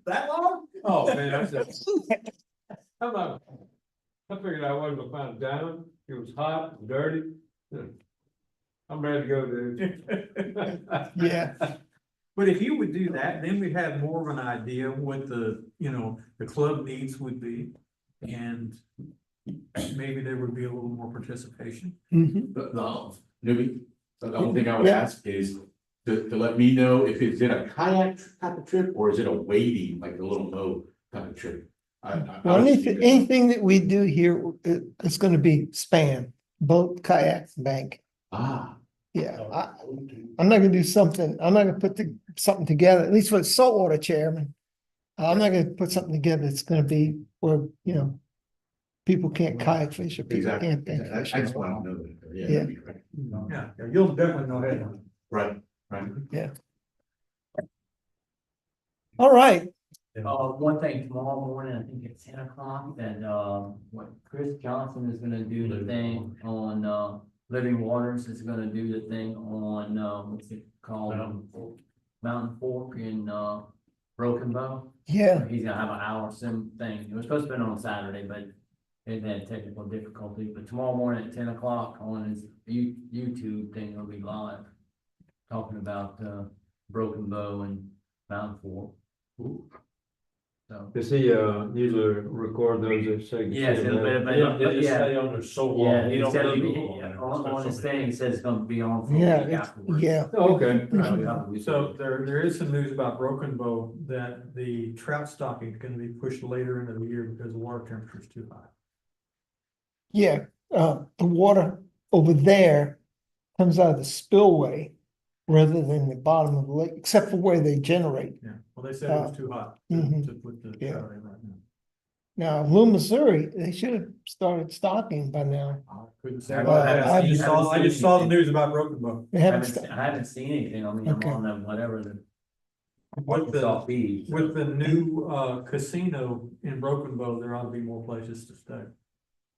That long? Oh, man, I said, I'm not, I figured I wasn't gonna find a diamond. It was hot and dirty. I'm ready to go, dude. Yeah. But if you would do that, then we'd have more of an idea what the, the club needs would be. And maybe there would be a little more participation. Mhm. The newbie, the only thing I would Yeah. ask is to let me know if it's in a kayak type of trip or is it a wading, like a little boat type of trip? Well, anything that we do here, it's gonna be span, boat, kayak, bank. Ah, Yeah, I'm not gonna do something, I'm not gonna put something together, at least for the saltwater chairman. I'm not gonna put something together that's gonna be where, people can't kayak fish or people exactly. can't bank I fish. just want to know that. Yeah. Yeah. that'd be great. Yeah, you'll definitely know that. Right, right. All right, One thing, tomorrow morning, I think at 10 o'clock, that, what Chris Johnson is gonna do the thing on, Living Waters is gonna do the thing on, what's it called? Mountain Fork in, Broken Bow. yeah, He's gonna have an hour sim thing. It was supposed to be on Saturday, but it had technical difficulties. But tomorrow morning at 10 o'clock on his YouTube thing, will be live. Talking about, Broken Bow and Mountain Fork. So. Does he, usually record those at second? Yes, They just stay on there so long. Yeah, You he don't said, leave them on there. on his thing, he says it's gonna be on for a yeah, week afterwards. yeah. Oh, okay. So there is some news about Broken Bow that the trout stocking is gonna be pushed later into the year because the water temperature is too high. Yeah, the water over there comes out of the spillway rather than the bottom of the lake, except for where they generate. Yeah, well, they said it was too hot Mhm. to put the Yeah. trout in right now. Now, Lou, Missouri, they should have started stocking by now. Couldn't say. I I just saw the news about Broken Bow. They I haven't, haven't seen anything. I mean, I'm Okay. on them, whatever the. With Microsoft feed. With the new casino in Broken Bow, there ought to be more places to stay.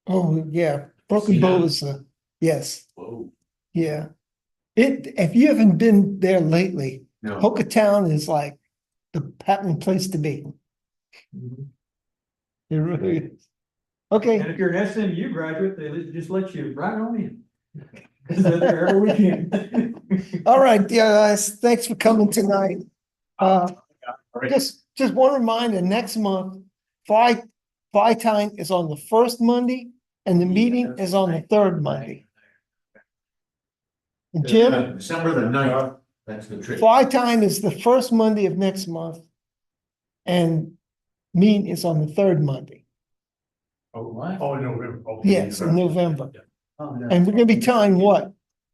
oh, yeah, Broken Bow is yes, Whoa, yeah. If you haven't been there lately, no, Town is like the happening place to be. It really is. Okay. And if you're an SMU graduate, they just let you right on in. Cause they're there every weekend. All right, dear guys, thanks for coming tonight. Just one reminder, next month, Phi time is on the first Monday and the meeting is on the third Monday. And Jim, December the 9th, that's the trip. Phi time is the first Monday of next month. And meeting is on the third Monday. Oh, November. Okay. Yes, in November. Oh, no. And we're gonna be tying what?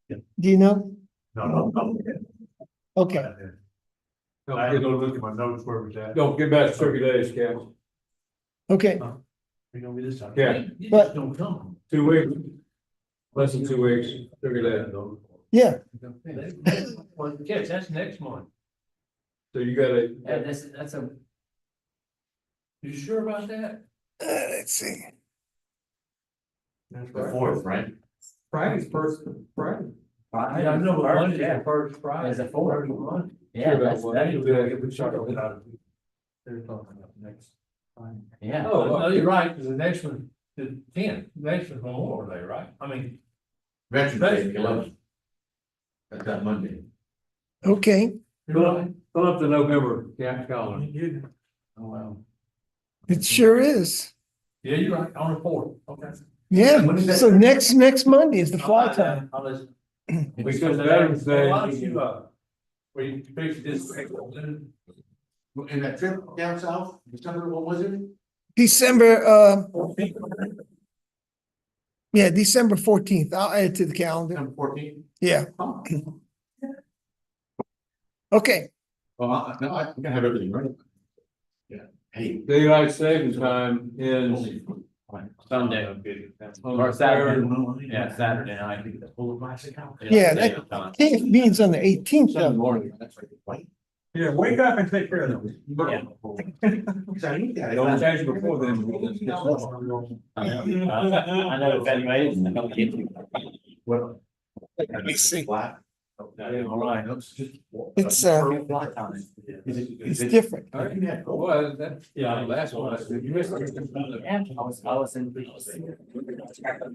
Do you know? No. Okay, I had to go look at my notes where it was at. Don't get back to Circuit Days, Cap. okay. You know, we just. Yeah. You But- just don't come. 2 weeks. Less than 2 weeks, Circuit Days. Yeah, Well, yes, that's next month. So you gotta, Yeah, that's a, You sure about that? let's see. That's The right. 4th, right? Friday's first Friday. Yeah, I know, but Monday's yeah. the first Friday. It's a fourth. Month. Yeah, that's, We started with that. They're talking about next time. yeah. Oh, no, you're right, because the next one, the 10th, next one's Memorial Day, right? I mean. Veterans Day, the 11th. That's that Monday. Okay, fill up the November, Cap calendar. Oh, wow. it sure is. Yeah, you're right, on the 4th, okay. Yeah, so next Monday is the fly time. I'll listen. Because Veterans Day. Why don't you, where you fix this. In that trip down south, December, what was it? December, Yeah, December 14th. I'll add it to the calendar. Number 14? Yeah. Okay, Well, no, I'm gonna have everything ready. Yeah, hey. Daylight savings time is Sunday. on Or the Saturday. third. Yeah, Saturday night. yeah, that KF meeting's on the 18th Sunday though. morning, that's right. Yeah, wake up and take care of them. Yeah. Don't change before then. I know evaluation. Well. Let me see. Flat. All right. It's different. Well, that, yeah, last one. You missed it. I was in.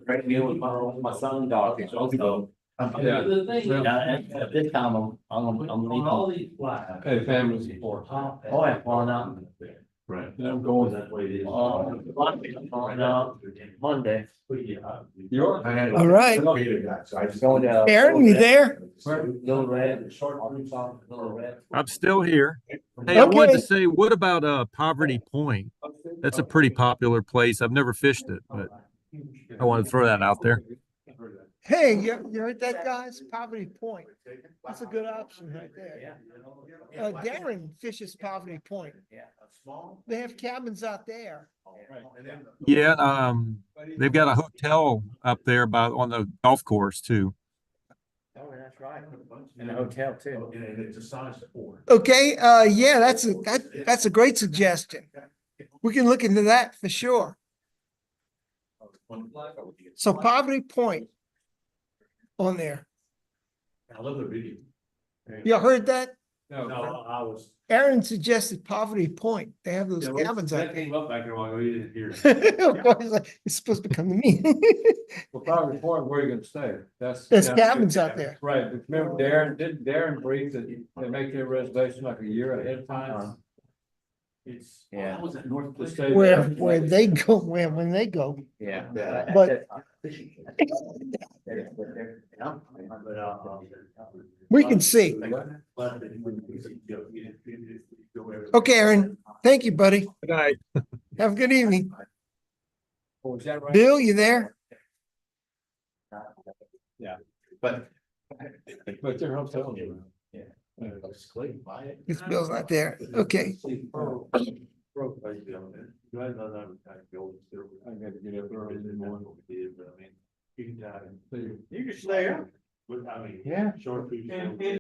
Great deal with my son, dog. Also. Yeah. At this time, I'm leaving. Hey, family support. Oh, yeah, well, now. Right. And I'm going. Monday. Yours? All right. So I just. Going to. Aaron, you there? Little Red, short, Little Red. I'm still here. Hey, I wanted to Okay. say, what about Poverty Point? That's a pretty popular place. I've never fished it, but I want to throw that out there. Hey, you heard that, guys? Poverty Point. That's a good option right there. Darren fishes Poverty Point. They have cabins out there. Yeah, they've got a hotel up there on the golf course too. Oh, that's right. In the hotel too. And it's a size 4. Okay, yeah, that's a great suggestion. We can look into that for sure. So Poverty Point on there. I love the video. You heard that? No, I was. Aaron suggested Poverty Point. They have those cabins out That there. came up back there a while ago, you didn't hear it. Of course, it's supposed to come to me. well, probably point where you're gonna stay. There's cabins out there. Right, but remember didn't Darren brief that they make their reservation like a year ahead of time? It's. Yeah. I was at North. To stay Where there. they go, when they go. Yeah. But- We can see. Okay, Aaron. Thank you, buddy. Good night. Have a good evening. Oh, is that right? Bill, you there? But. But they're hotel. This Bill's not there. Okay. I gotta get up early in the morning. You can stay up. I mean. Yeah. Short.